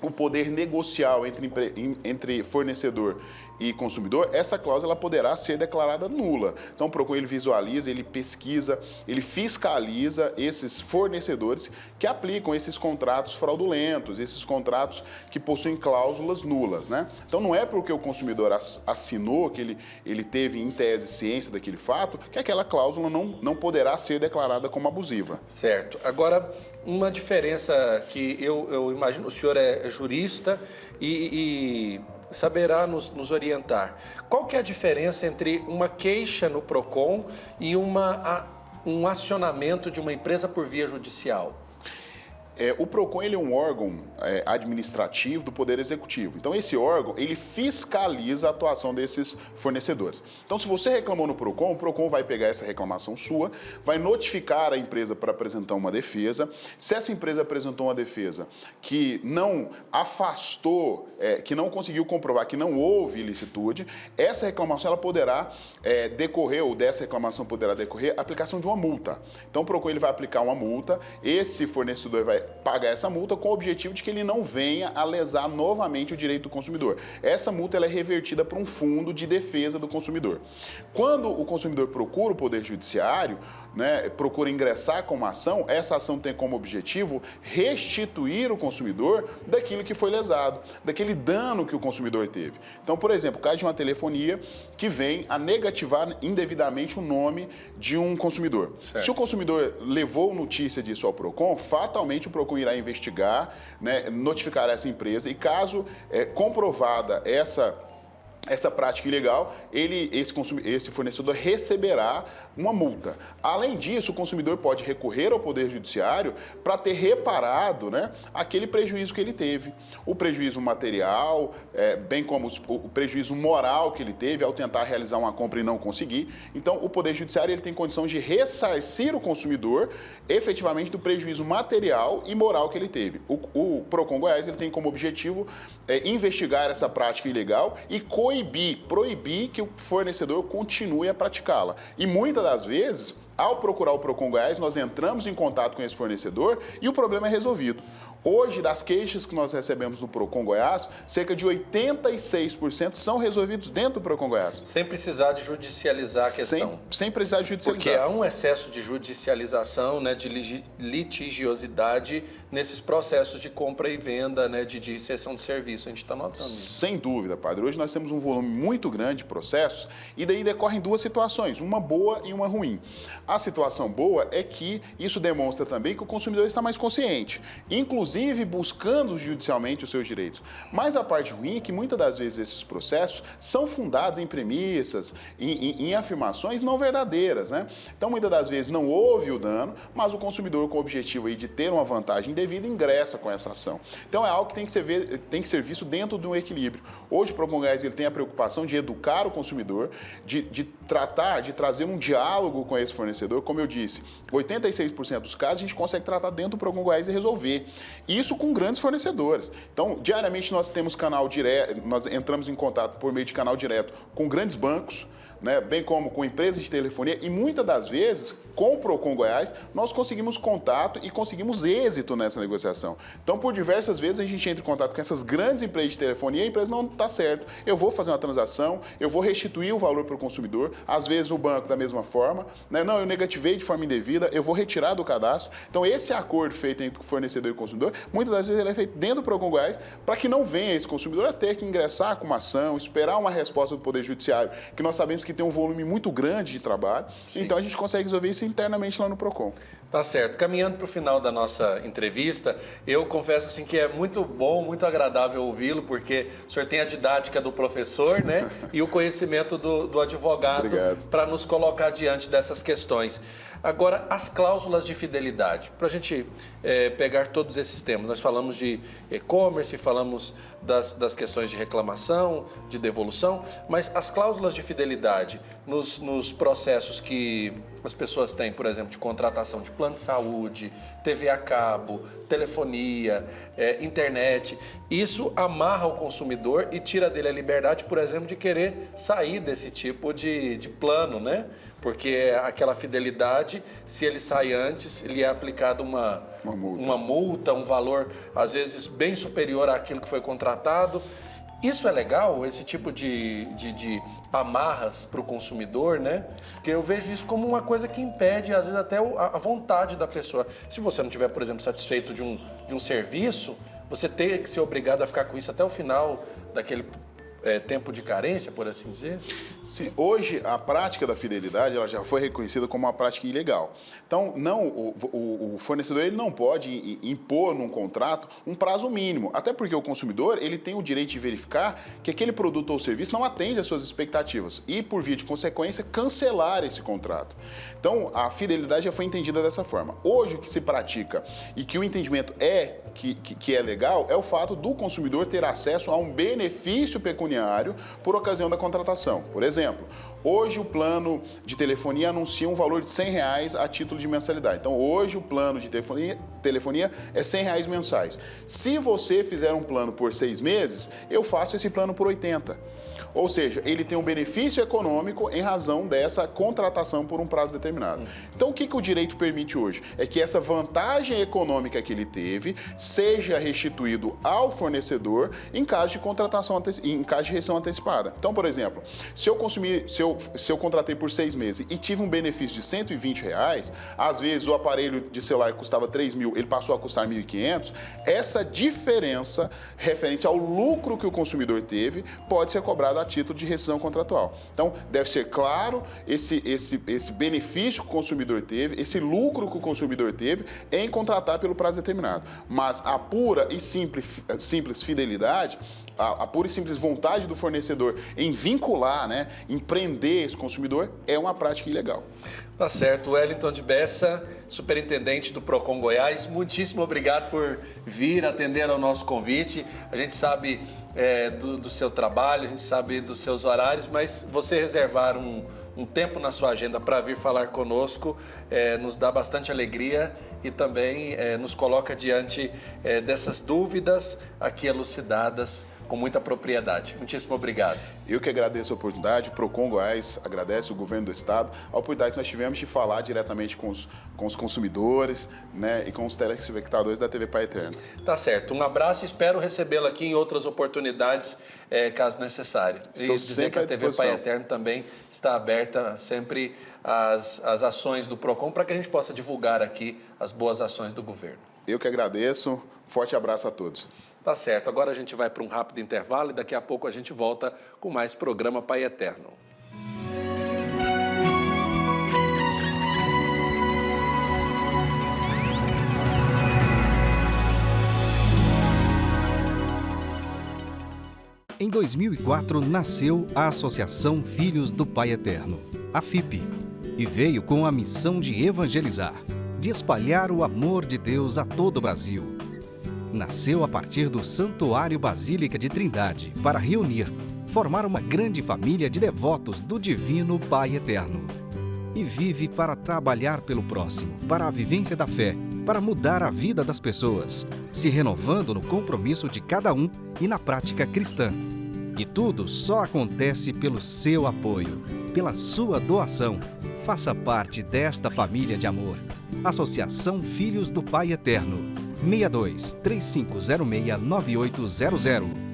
[SPEAKER 8] o poder negocial entre fornecedor e consumidor, essa cláusula poderá ser declarada nula. Então, o Procon ele visualiza, ele pesquisa, ele fiscaliza esses fornecedores que aplicam esses contratos fraudulentos, esses contratos que possuem cláusulas nulas, né? Então, não é porque o consumidor assinou, que ele teve em tese ciência daquele fato, que aquela cláusula não poderá ser declarada como abusiva.
[SPEAKER 1] Certo. Agora, uma diferença que eu imagino, o senhor é jurista e saberá nos orientar. Qual que é a diferença entre uma queixa no Procon e um acionamento de uma empresa por via judicial?
[SPEAKER 8] O PROCON ele é um órgão administrativo do Poder Executivo. Então, esse órgão, ele fiscaliza a atuação desses fornecedores. Então, se você reclamou no PROCON, o PROCON vai pegar essa reclamação sua, vai notificar a empresa para apresentar uma defesa. Se essa empresa apresentou uma defesa que não afastou, que não conseguiu comprovar que não houve ilicitude, essa reclamação ela poderá decorrer, ou dessa reclamação poderá decorrer a aplicação de uma multa. Então, o PROCON ele vai aplicar uma multa, esse fornecedor vai pagar essa multa com o objetivo de que ele não venha a lesar novamente o direito do consumidor. Essa multa ela é revertida para um fundo de defesa do consumidor. Quando o consumidor procura o Poder Judiciário, procura ingressar com uma ação, essa ação tem como objetivo restituir o consumidor daquilo que foi lesado, daquele dano que o consumidor teve. Então, por exemplo, o caso de uma telefonia que vem a negativar indevidamente o nome de um consumidor. Certo. Se o consumidor levou notícia disso ao PROCON, fatalmente o PROCON irá investigar, notificar essa empresa e caso comprovada essa prática ilegal, esse fornecedor receberá uma multa. Além disso, o consumidor pode recorrer ao Poder Judiciário para ter reparado aquele prejuízo que ele teve. O prejuízo material, bem como o prejuízo moral que ele teve ao tentar realizar uma compra e não conseguir. Então, o Poder Judiciário ele tem condição de ressarcir o consumidor efetivamente do prejuízo material e moral que ele teve. O PROCON Goiás ele tem como objetivo investigar essa prática ilegal e proibir que o fornecedor continue a praticá-la. E muitas das vezes, ao procurar o PROCON Goiás, nós entramos em contato com esse fornecedor e o problema é resolvido. Hoje, das queixas que nós recebemos no PROCON Goiás, cerca de 86% são resolvidos dentro do PROCON Goiás.
[SPEAKER 1] Sem precisar de judicializar a questão.
[SPEAKER 8] Sem precisar de judicializar.
[SPEAKER 1] Porque há um excesso de judicialização, de litigiosidade nesses processos de compra e venda, de cessão de serviço. A gente está notando isso.
[SPEAKER 8] Sem dúvida, padre. Hoje nós temos um volume muito grande de processos e daí decorrem duas situações, uma boa e uma ruim. A situação boa é que isso demonstra também que o consumidor está mais consciente, inclusive buscando judicialmente os seus direitos. Mas a parte ruim é que muitas das vezes esses processos são fundados em premissas, em afirmações não verdadeiras, Então, muitas das vezes não houve o dano, mas o consumidor com o objetivo aí de ter uma vantagem devida ingressa com essa ação. Então, é algo que tem que ser visto dentro de um equilíbrio. Hoje, o PROCON Goiás ele tem a preocupação de educar o consumidor, de trazer um diálogo com esse fornecedor. Como eu disse, 86% dos casos a gente consegue tratar dentro do PROCON Goiás e resolver. Isso com grandes fornecedores. Então, diariamente nós temos canal direto, nós entramos em contato por meio de canal direto com grandes bancos, bem como com empresas de telefonia e muitas das vezes, com o PROCON Goiás, nós conseguimos contato e conseguimos êxito nessa negociação. Então, por diversas vezes, a gente entra em contato com essas grandes empresas de telefonia e a empresa não está certo. Eu vou fazer uma transação, eu vou restituir o valor para o consumidor, às vezes o banco da mesma forma, não, eu negativei de forma indevida, eu vou retirar do cadastro. Então, esse acordo feito entre o fornecedor e o consumidor, muitas das vezes ele é feito dentro do PROCON Goiás para que não venha esse consumidor a ter que ingressar com uma ação, esperar uma resposta do Poder Judiciário, que nós sabemos que tem um volume muito grande de trabalho. Sim. Então, a gente consegue resolver isso internamente lá no PROCON.
[SPEAKER 1] Tá certo. Caminhando para o final da nossa entrevista, eu confesso assim que é muito bom, muito agradável ouvi-lo, porque o senhor tem a didática do professor, e o conhecimento do advogado para nos colocar diante dessas questões. Agora, as cláusulas de fidelidade. Para a gente pegar todos esses temas, nós falamos de e-commerce, falamos das questões de reclamação, de devolução, mas as cláusulas de fidelidade nos processos que as pessoas têm, por exemplo, de contratação de plano de saúde, TV a cabo, telefonia, internet, isso amarra o consumidor e tira dele a liberdade, por exemplo, de querer sair desse tipo de plano, Porque aquela fidelidade, se ele sai antes, lhe é aplicado uma multa, um valor, às vezes, bem superior àquilo que foi contratado. Isso é legal, esse tipo de amarras para o consumidor, Porque eu vejo isso como uma coisa que impede, às vezes, até a vontade da pessoa. Se você não estiver, por exemplo, satisfeito de um serviço, você tem que ser obrigado a ficar com isso até o final daquele tempo de carência, por assim dizer?
[SPEAKER 8] Sim, hoje a prática da fidelidade ela já foi reconhecida como uma prática ilegal. Então, o fornecedor ele não pode impor num contrato um prazo mínimo, até porque o consumidor ele tem o direito de verificar que aquele produto ou serviço não atende às suas expectativas e, por via de consequência, cancelar esse contrato. Então, a fidelidade já foi entendida dessa forma. Hoje, o que se pratica e que o entendimento que é legal é o fato do consumidor ter acesso a um benefício pecuniário por ocasião da contratação. Por exemplo, hoje o plano de telefonia anuncia um valor de R$100 a título de mensalidade. Então, hoje o plano de telefonia é R$100 mensais. Se você fizer um plano por 6 meses, eu faço esse plano por 80. Ou seja, ele tem um benefício econômico em razão dessa contratação por um prazo determinado. Então, o que o direito permite hoje? É que essa vantagem econômica que ele teve seja restituído ao fornecedor em caso de contratação, em caso de rescisão antecipada. Então, por exemplo, se eu contratei por 6 meses e tive um benefício de R$120, às vezes o aparelho de celular custava R$3.000, ele passou a custar R$1.500, essa diferença referente ao lucro que o consumidor teve pode ser cobrada a título de rescisão contratual. Então, deve ser claro esse benefício que o consumidor teve, esse lucro que o consumidor teve em contratar pelo prazo determinado. Mas a pura e simples fidelidade, a pura e simples vontade do fornecedor em vincular, né, em prender esse consumidor, é uma prática ilegal.
[SPEAKER 1] Tá certo. Wellington de Bessa, superintendente do Procon Goiás, muitíssimo obrigado por vir atender ao nosso convite. A gente sabe do seu trabalho, a gente sabe dos seus horários, mas você reservar um tempo na sua agenda para vir falar conosco nos dá bastante alegria e também nos coloca diante dessas dúvidas aqui elucidadas com muita propriedade. Muitíssimo obrigado.
[SPEAKER 8] Eu que agradeço a oportunidade, o Procon Goiás agradece o governo do estado, a oportunidade que nós tivemos de falar diretamente com os consumidores, né, e com os telespectadores da TV Pai Eterno.
[SPEAKER 1] Tá certo. Um abraço e espero recebê-lo aqui em outras oportunidades, caso necessário.
[SPEAKER 8] Estou sempre à disposição.
[SPEAKER 1] A TV Pai Eterno também está aberta sempre às ações do Procon para que a gente possa divulgar aqui as boas ações do governo.
[SPEAKER 8] Eu que agradeço. Forte abraço a todos.
[SPEAKER 1] Tá certo, agora a gente vai para um rápido intervalo e daqui a pouco a gente volta com mais programa Pai Eterno.
[SPEAKER 7] Em 2004 nasceu a Associação Filhos do Pai Eterno, a FIP, e veio com a missão de evangelizar, de espalhar o amor de Deus a todo o Brasil. Nasceu a partir do Santuário Basílica de Trindade para reunir, formar uma grande família de devotos do Divino Pai Eterno. E vive para trabalhar pelo próximo, para a vivência da fé, para mudar a vida das pessoas, se renovando no compromisso de cada um e na prática cristã. E tudo só acontece pelo seu apoio, pela sua doação. Faça parte desta família de amor. Associação Filhos do Pai Eterno. 62 3506 9800.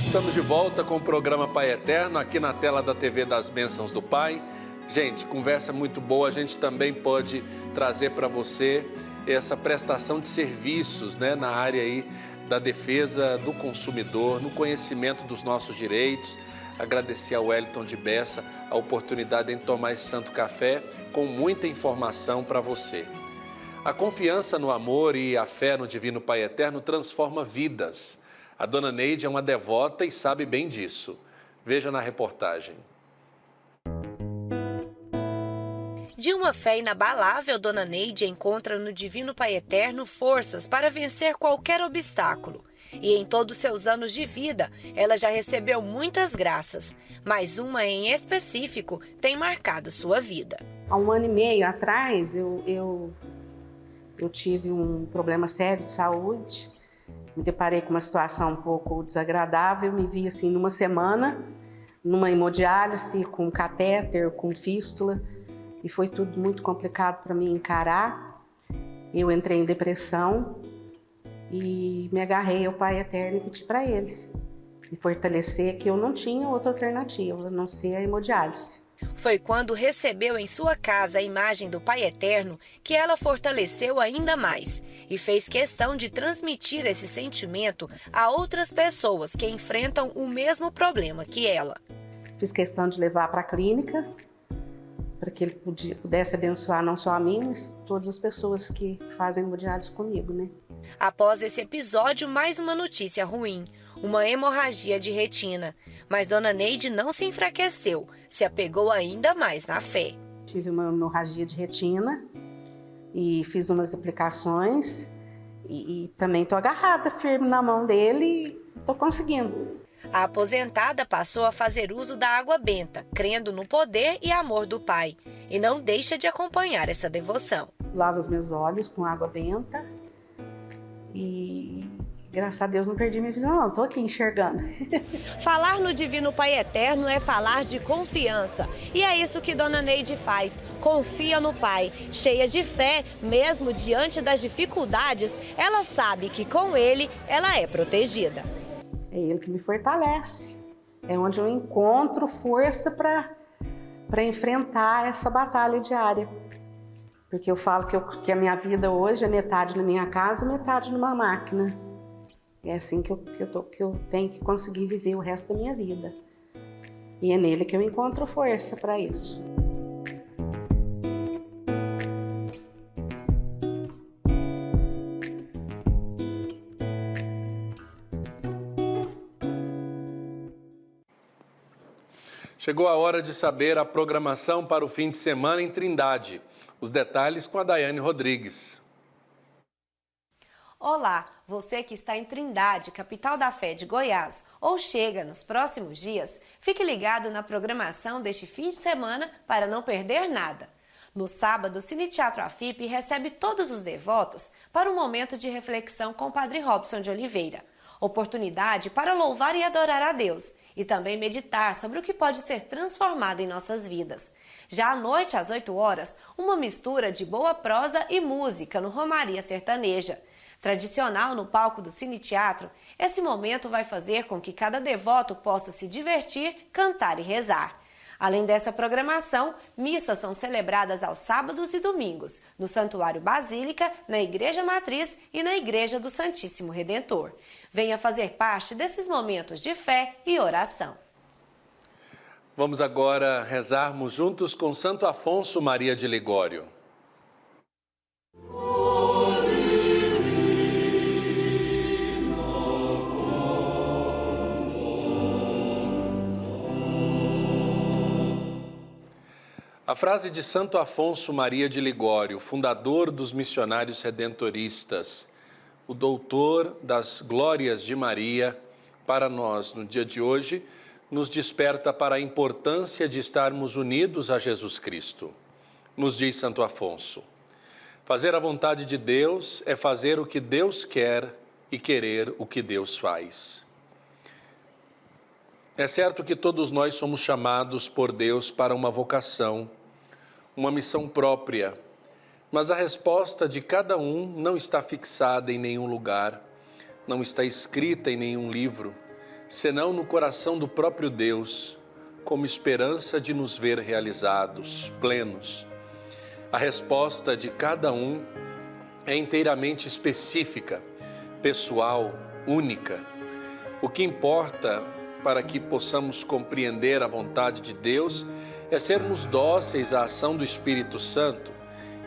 [SPEAKER 1] Estamos de volta com o programa Pai Eterno, aqui na tela da TV das Bênçãos do Pai. Gente, conversa muito boa, a gente também pode trazer para você essa prestação de serviços, né, na área aí da defesa do consumidor, no conhecimento dos nossos direitos. Agradecer ao Wellington de Bessa a oportunidade em tomar esse santo café com muita informação para você. A confiança no amor e a fé no Divino Pai Eterno transforma vidas. A dona Neide é uma devota e sabe bem disso. Veja na reportagem.
[SPEAKER 4] De uma fé inabalável, Dona Neide encontra no Divino Pai Eterno forças para vencer qualquer obstáculo. E em todos seus anos de vida, ela já recebeu muitas graças, mas uma em específico tem marcado sua vida.
[SPEAKER 9] Há 1 ano e meio atrás, eu tive um problema sério de saúde, me deparei com uma situação um pouco desagradável, me vi assim numa semana, numa hemodiálise, com catéter, com fístula, e foi tudo muito complicado para mim encarar. Eu entrei em depressão e me agarrei ao Pai Eterno e pedi para Ele me fortalecer, que eu não tinha outra alternativa, a não ser a hemodiálise.
[SPEAKER 4] Foi quando recebeu em sua casa a imagem do Pai Eterno que ela fortaleceu ainda mais e fez questão de transmitir esse sentimento a outras pessoas que enfrentam o mesmo problema que ela.
[SPEAKER 9] Fiz questão de levar para a clínica, para que ele pudesse abençoar não só a mim, mas todas as pessoas que fazem hemodiálise comigo, né?
[SPEAKER 4] Após esse episódio, mais uma notícia ruim, uma hemorragia de retina. Mas Dona Neide não se enfraqueceu, se apegou ainda mais na fé.
[SPEAKER 9] Tive uma hemorragia de retina e fiz umas aplicações e também estou agarrada firme na mão dele e estou conseguindo.
[SPEAKER 4] A aposentada passou a fazer uso da água benta, crendo no poder e amor do Pai, e não deixa de acompanhar essa devoção.
[SPEAKER 9] Lavo os meus olhos com água benta e, graças a Deus, não perdi minha visão, não. Estou aqui enxergando.
[SPEAKER 4] Falar no Divino Pai Eterno é falar de confiança. E é isso que Dona Neide faz. Confia no Pai. Cheia de fé, mesmo diante das dificuldades, ela sabe que com Ele, ela é protegida.
[SPEAKER 9] É Ele que me fortalece. É onde eu encontro força para enfrentar essa batalha diária. Porque eu falo que a minha vida hoje é metade na minha casa e metade numa máquina. É assim que eu tenho que conseguir viver o resto da minha vida. E é nele que eu encontro força para isso.
[SPEAKER 1] Chegou a hora de saber a programação para o fim de semana em Trindade. Os detalhes com a Daiane Rodrigues.
[SPEAKER 4] Olá, você que está em Trindade, capital da fé de Goiás, ou chega nos próximos dias, fique ligado na programação deste fim de semana para não perder nada. No sábado, o Cine Teatro AFIP recebe todos os devotos para um momento de reflexão com o Padre Robson de Oliveira. Oportunidade para louvar e adorar a Deus e também meditar sobre o que pode ser transformado em nossas vidas. Já à noite, às 8 horas, uma mistura de boa prosa e música no Romaria Sertaneja. Tradicional no palco do Cine Teatro, esse momento vai fazer com que cada devoto possa se divertir, cantar e rezar. Além dessa programação, missas são celebradas aos sábados e domingos, no Santuário Basílica, na Igreja Matriz e na Igreja do Santíssimo Redentor. Venha fazer parte desses momentos de fé e oração.
[SPEAKER 1] Vamos agora rezarmos juntos com Santo Afonso Maria de Ligório. A frase de Santo Afonso Maria de Ligório, fundador dos missionários redentoristas, o doutor das glórias de Maria, para nós, no dia de hoje, nos desperta para a importância de estarmos unidos a Jesus Cristo. Nos diz Santo Afonso: fazer a vontade de Deus é fazer o que Deus quer e querer o que Deus faz. É certo que todos nós somos chamados por Deus para uma vocação, uma missão própria, mas a resposta de cada um não está fixada em nenhum lugar, não está escrita em nenhum livro, senão no coração do próprio Deus, como esperança de nos ver realizados, plenos. A resposta de cada um é inteiramente específica, pessoal, única. O que importa para que possamos compreender a vontade de Deus é sermos dóceis à ação do Espírito Santo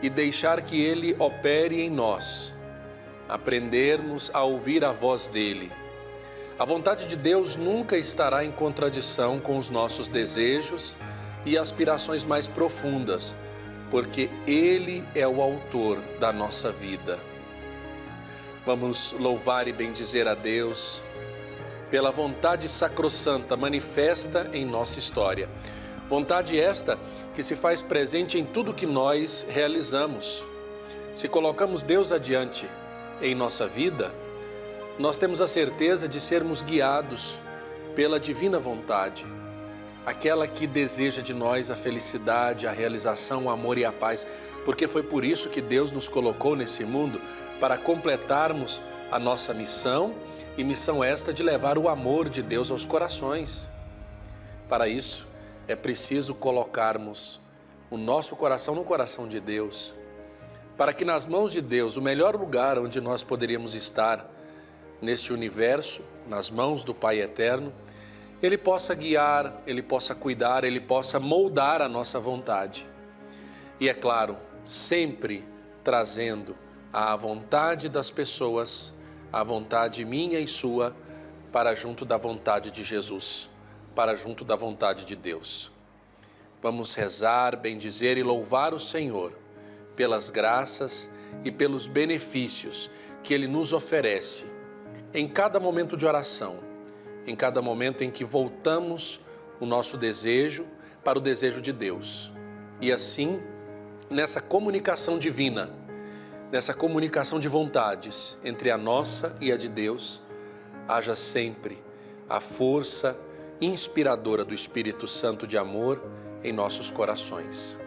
[SPEAKER 1] e deixar que Ele opere em nós, aprendermos a ouvir a voz dEle. A vontade de Deus nunca estará em contradição com os nossos desejos e aspirações mais profundas, porque Ele é o autor da nossa vida. Vamos louvar e bendizer a Deus pela vontade sacrossanta manifesta em nossa história. Vontade esta que se faz presente em tudo que nós realizamos. Se colocamos Deus adiante em nossa vida, nós temos a certeza de sermos guiados pela divina vontade, aquela que deseja de nós a felicidade, a realização, o amor e a paz, porque foi por isso que Deus nos colocou nesse mundo, para completarmos a nossa missão e missão esta de levar o amor de Deus aos corações. Para isso, é preciso colocarmos o nosso coração no coração de Deus, para que nas mãos de Deus, o melhor lugar onde nós poderíamos estar neste universo, nas mãos do Pai Eterno, Ele possa guiar, Ele possa cuidar, Ele possa moldar a nossa vontade. E é claro, sempre trazendo a vontade das pessoas, a vontade minha e sua, para junto da vontade de Jesus, para junto da vontade de Deus. Vamos rezar, bendizer e louvar o Senhor pelas graças e pelos benefícios que Ele nos oferece em cada momento de oração, em cada momento em que voltamos o nosso desejo para o desejo de Deus. E assim, nessa comunicação divina, nessa comunicação de vontades entre a nossa e a de Deus, haja sempre a força inspiradora do Espírito Santo de amor em nossos corações.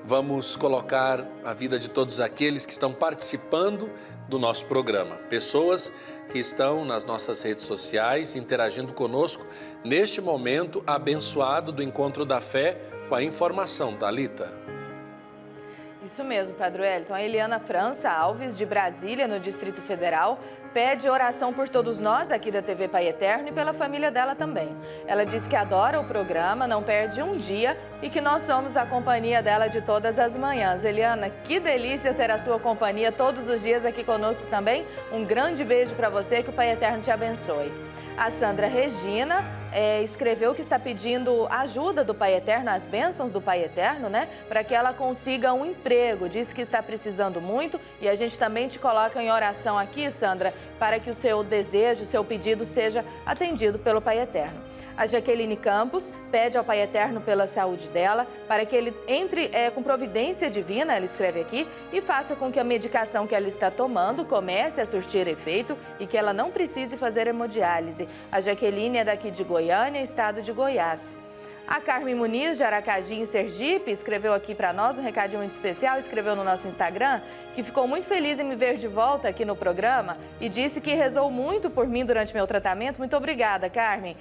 [SPEAKER 1] Vamos colocar a vida de todos aqueles que estão participando do nosso programa, pessoas que estão nas nossas redes sociais interagindo conosco neste momento abençoado do Encontro da Fé com a informação, Thalita.
[SPEAKER 2] Isso mesmo, Padre Wellington. A Eliana França Alves, de Brasília, no Distrito Federal, pede oração por todos nós aqui da TV Pai Eterno e pela família dela também. Ela diz que adora o programa, não perde um dia e que nós somos a companhia dela de todas as manhãs. Eliana, que delícia ter a sua companhia todos os dias aqui conosco também. Um grande beijo para você, que o Pai Eterno te abençoe. A Sandra Regina escreveu que está pedindo ajuda do Pai Eterno, as bênçãos do Pai Eterno, né? Para que ela consiga um emprego. Diz que está precisando muito e a gente também te coloca em oração aqui, Sandra, para que o seu desejo, o seu pedido seja atendido pelo Pai Eterno. A Jaqueline Campos pede ao Pai Eterno pela saúde dela, para que ele entre com providência divina, ela escreve aqui, e faça com que a medicação que ela está tomando comece a surtir efeito e que ela não precise fazer hemodiálise. A Jaqueline é daqui de Goiânia, estado de Goiás. A Carmen Muniz, de Aracaju, em Sergipe, escreveu aqui para nós um recadinho muito especial, escreveu no nosso Instagram, que ficou muito feliz em me ver de volta aqui no programa e disse que rezou muito por mim durante meu tratamento. Muito obrigada, Carmen.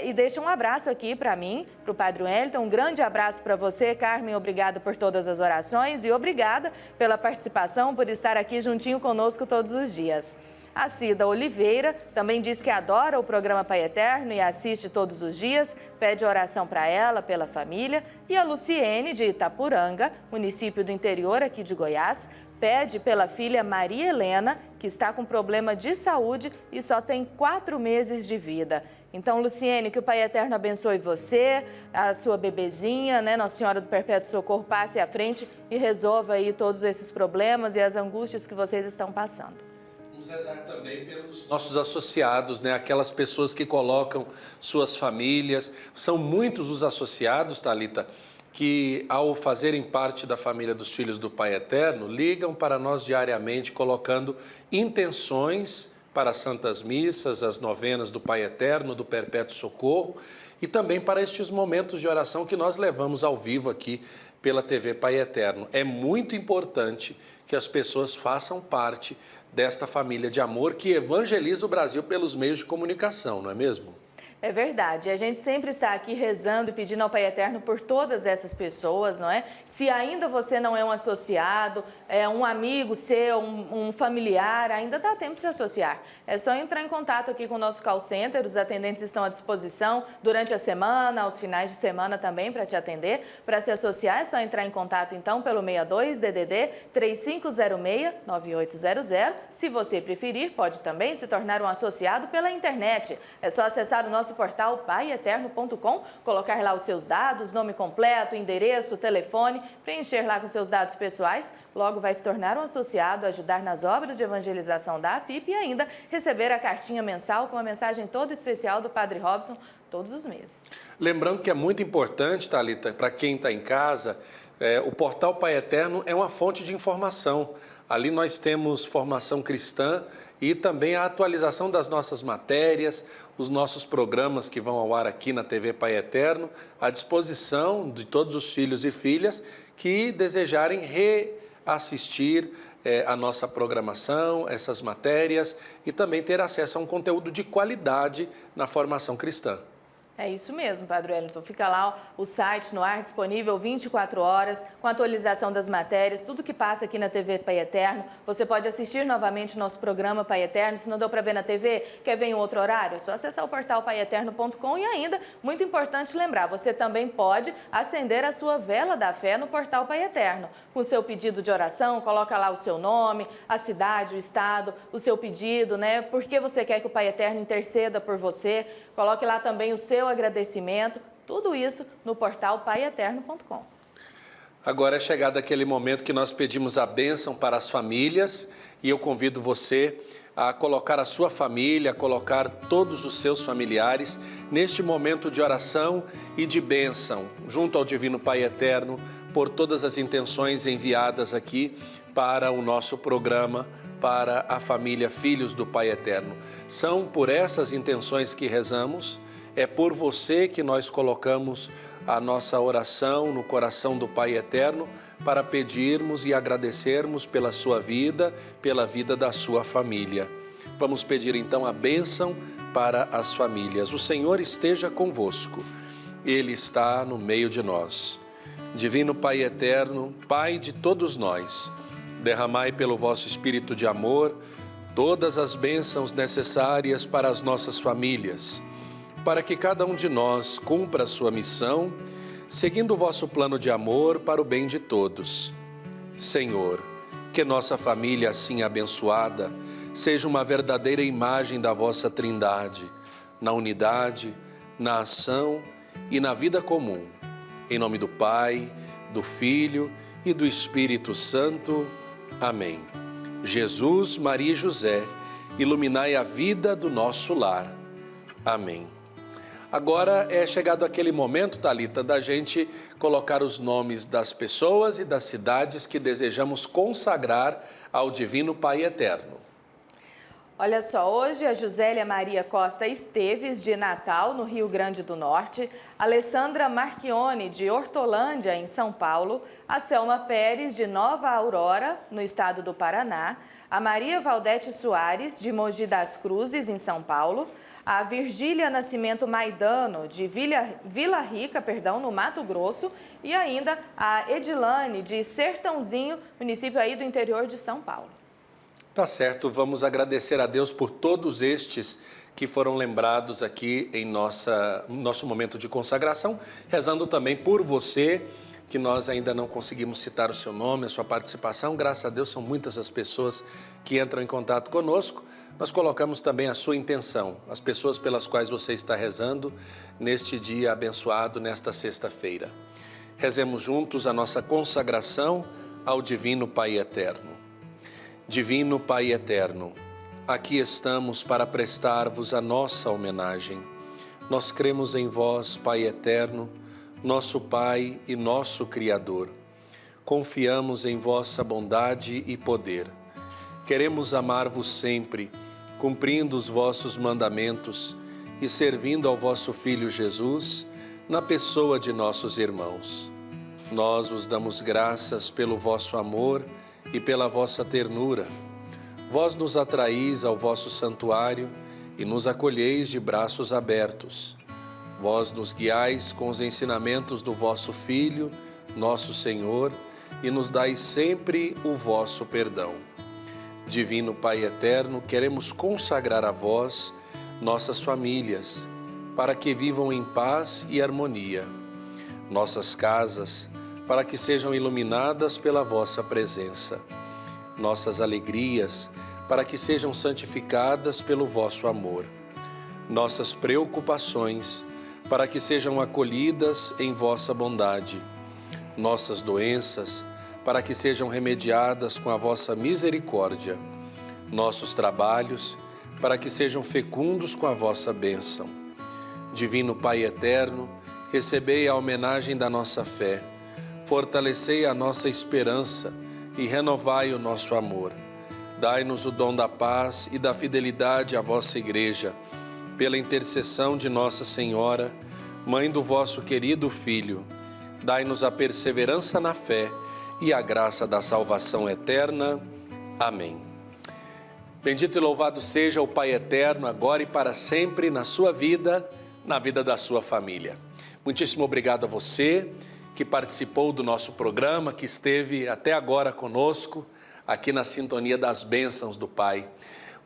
[SPEAKER 2] E deixa um abraço aqui para mim, para o Padre Wellington. Um grande abraço para você, Carmen. Obrigada por todas as orações e obrigada pela participação, por estar aqui juntinho conosco todos os dias. A Cida Oliveira também diz que adora o programa Pai Eterno e assiste todos os dias, pede oração para ela, pela família. E a Luciene, de Itapuranga, município do interior aqui de Goiás, pede pela filha Maria Helena, que está com problema de saúde e só tem 4 meses de vida. Então, Luciene, que o Pai Eterno abençoe você, a sua bebezinha, né? Nossa Senhora do Perpétuo Socorro passe à frente e resolva aí todos esses problemas e as angústias que vocês estão passando.
[SPEAKER 1] Vamos rezar também pelos nossos associados, né? Aquelas pessoas que colocam suas famílias. São muitos os associados, Thalita, que ao fazerem parte da família dos filhos do Pai Eterno, ligam para nós diariamente colocando intenções para as santas missas, as novenas do Pai Eterno, do Perpétuo Socorro e também para estes momentos de oração que nós levamos ao vivo aqui pela TV Pai Eterno. É muito importante que as pessoas façam parte desta família de amor que evangeliza o Brasil pelos meios de comunicação, não é mesmo?
[SPEAKER 2] É verdade. A gente sempre está aqui rezando e pedindo ao Pai Eterno por todas essas pessoas, não é? Se ainda você não é um associado, um amigo seu, um familiar, ainda dá tempo de se associar. É só entrar em contato aqui com o nosso call center, os atendentes estão à disposição durante a semana, aos finais de semana também para te atender. Para se associar é só entrar em contato então pelo 62-DDD 3506-9800. Se você preferir, pode também se tornar um associado pela internet. É só acessar o nosso portal paieterno.com, colocar lá os seus dados, nome completo, endereço, telefone, preencher lá com seus dados pessoais. Logo vai se tornar um associado, ajudar nas obras de evangelização da AFIP e ainda receber a cartinha mensal com uma mensagem toda especial do Padre Robson todos os meses.
[SPEAKER 1] Lembrando que é muito importante, Thalita, para quem está em casa, o portal Pai Eterno é uma fonte de informação. Ali nós temos formação cristã e também a atualização das nossas matérias, os nossos programas que vão ao ar aqui na TV Pai Eterno, à disposição de todos os filhos e filhas que desejarem assistir a nossa programação, essas matérias e também ter acesso a um conteúdo de qualidade na formação cristã.
[SPEAKER 2] É isso mesmo, Padre Wellington. Fica lá o site no ar, disponível 24 horas, com atualização das matérias, tudo que passa aqui na TV Pai Eterno. Você pode assistir novamente o nosso programa Pai Eterno. Se não deu para ver na TV, quer ver em outro horário? É só acessar o portal paieterno.com e ainda, muito importante lembrar, você também pode acender a sua vela da fé no portal Pai Eterno. Com o seu pedido de oração, coloca lá o seu nome, a cidade, o estado, o seu pedido, né? Por que você quer que o Pai Eterno interceda por você? Coloque lá também o seu agradecimento, tudo isso no portal paieterno.com.
[SPEAKER 1] Agora é chegado aquele momento que nós pedimos a bênção para as famílias e eu convido você a colocar a sua família, a colocar todos os seus familiares neste momento de oração e de bênção, junto ao Divino Pai Eterno, por todas as intenções enviadas aqui para o nosso programa, para a família Filhos do Pai Eterno. São por essas intenções que rezamos, é por você que nós colocamos a nossa oração no coração do Pai Eterno para pedirmos e agradecermos pela sua vida, pela vida da sua família. Vamos pedir então a bênção para as famílias. O Senhor esteja convosco, Ele está no meio de nós. Divino Pai Eterno, Pai de todos nós, derramai pelo vosso Espírito de amor todas as bênçãos necessárias para as nossas famílias, para que cada um de nós cumpra a sua missão, seguindo o vosso plano de amor para o bem de todos. Senhor, que nossa família assim abençoada seja uma verdadeira imagem da vossa Trindade, na unidade, na ação e na vida comum. Em nome do Pai, do Filho e do Espírito Santo. Amém. Jesus, Maria e José, iluminai a vida do nosso lar. Amém. Agora é chegado aquele momento, Thalita, da gente colocar os nomes das pessoas e das cidades que desejamos consagrar ao Divino Pai Eterno.
[SPEAKER 2] Olha só, hoje a Josélia Maria Costa Esteves, de Natal, no Rio Grande do Norte, Alessandra Marchione, de Hortolândia, em São Paulo, a Selma Pérez, de Nova Aurora, no estado do Paraná, a Maria Valdete Soares, de Mogi das Cruzes, em São Paulo, a Virgília Nascimento Maidano, de Vila Rica, no Mato Grosso, e ainda a Edilane, de Sertãozinho, município aí do interior de São Paulo.
[SPEAKER 1] Tá certo, vamos agradecer a Deus por todos estes que foram lembrados aqui em nosso momento de consagração, rezando também por você, que nós ainda não conseguimos citar o seu nome, a sua participação. Graças a Deus são muitas as pessoas que entram em contato conosco. Nós colocamos também a sua intenção, as pessoas pelas quais você está rezando neste dia abençoado, nesta sexta-feira. Rezemos juntos a nossa consagração ao Divino Pai Eterno. Divino Pai Eterno, aqui estamos para prestar-vos a nossa homenagem. Nós cremos em vós, Pai Eterno, nosso Pai e nosso Criador. Confiamos em vossa bondade e poder. Queremos amar-vos sempre, cumprindo os vossos mandamentos e servindo ao vosso Filho Jesus, na pessoa de nossos irmãos. Nós vos damos graças pelo vosso amor e pela vossa ternura. Vós nos atraís ao vosso santuário e nos acolheis de braços abertos. Vós nos guiais com os ensinamentos do vosso Filho, nosso Senhor, e nos dais sempre o vosso perdão. Divino Pai Eterno, queremos consagrar a vós nossas famílias, para que vivam em paz e harmonia. Nossas casas, para que sejam iluminadas pela vossa presença. Nossas alegrias, para que sejam santificadas pelo vosso amor. Nossas preocupações, para que sejam acolhidas em vossa bondade. Nossas doenças, para que sejam remediadas com a vossa misericórdia. Nossos trabalhos, para que sejam fecundos com a vossa bênção. Divino Pai Eterno, recebei a homenagem da nossa fé, fortalecei a nossa esperança e renovai o nosso amor. Dai-nos o dom da paz e da fidelidade à vossa Igreja, pela intercessão de Nossa Senhora, Mãe do vosso querido Filho. Dai-nos a perseverança na fé e a graça da salvação eterna. Amém. Bendito e louvado seja o Pai eterno, agora e para sempre, na sua vida, na vida da sua família. Muitíssimo obrigado a você que participou do nosso programa, que esteve até agora conosco, aqui na sintonia das bênçãos do Pai.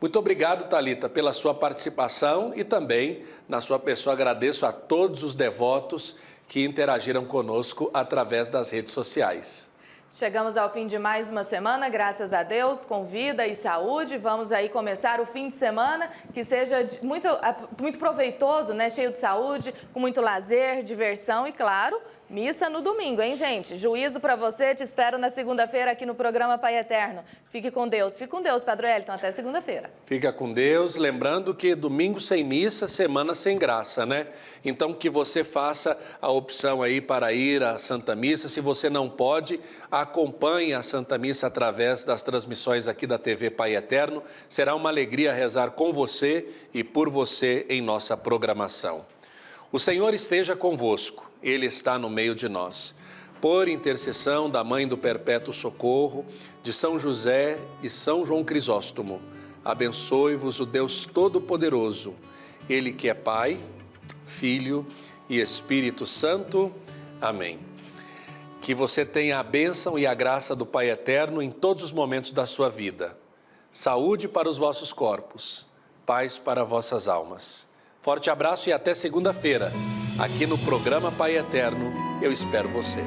[SPEAKER 1] Muito obrigado, Thalita, pela sua participação e também, na sua pessoa, agradeço a todos os devotos que interagiram conosco através das redes sociais.
[SPEAKER 2] Chegamos ao fim de mais uma semana, graças a Deus, com vida e saúde. Vamos aí começar o fim de semana, que seja muito proveitoso, né? Cheio de saúde, com muito lazer, diversão e, claro, missa no domingo, hein, gente? Juízo para você, te espero na segunda-feira aqui no programa Pai Eterno. Fique com Deus. Fique com Deus, Padre Wellington, até segunda-feira.
[SPEAKER 1] Fica com Deus, lembrando que domingo sem missa, semana sem graça, né? Então que você faça a opção aí para ir à Santa Missa. Se você não pode, acompanhe a Santa Missa através das transmissões aqui da TV Pai Eterno. Será uma alegria rezar com você e por você em nossa programação. O Senhor esteja convosco, Ele está no meio de nós. Por intercessão da Mãe do Perpétuo Socorro, de São José e São João Crisóstomo, abençoe-vos o Deus Todo-Poderoso, Ele que é Pai, Filho e Espírito Santo. Amém. Que você tenha a bênção e a graça do Pai Eterno em todos os momentos da sua vida. Saúde para os vossos corpos, paz para vossas almas. Forte abraço e até segunda-feira. Aqui no programa Pai Eterno, eu espero você.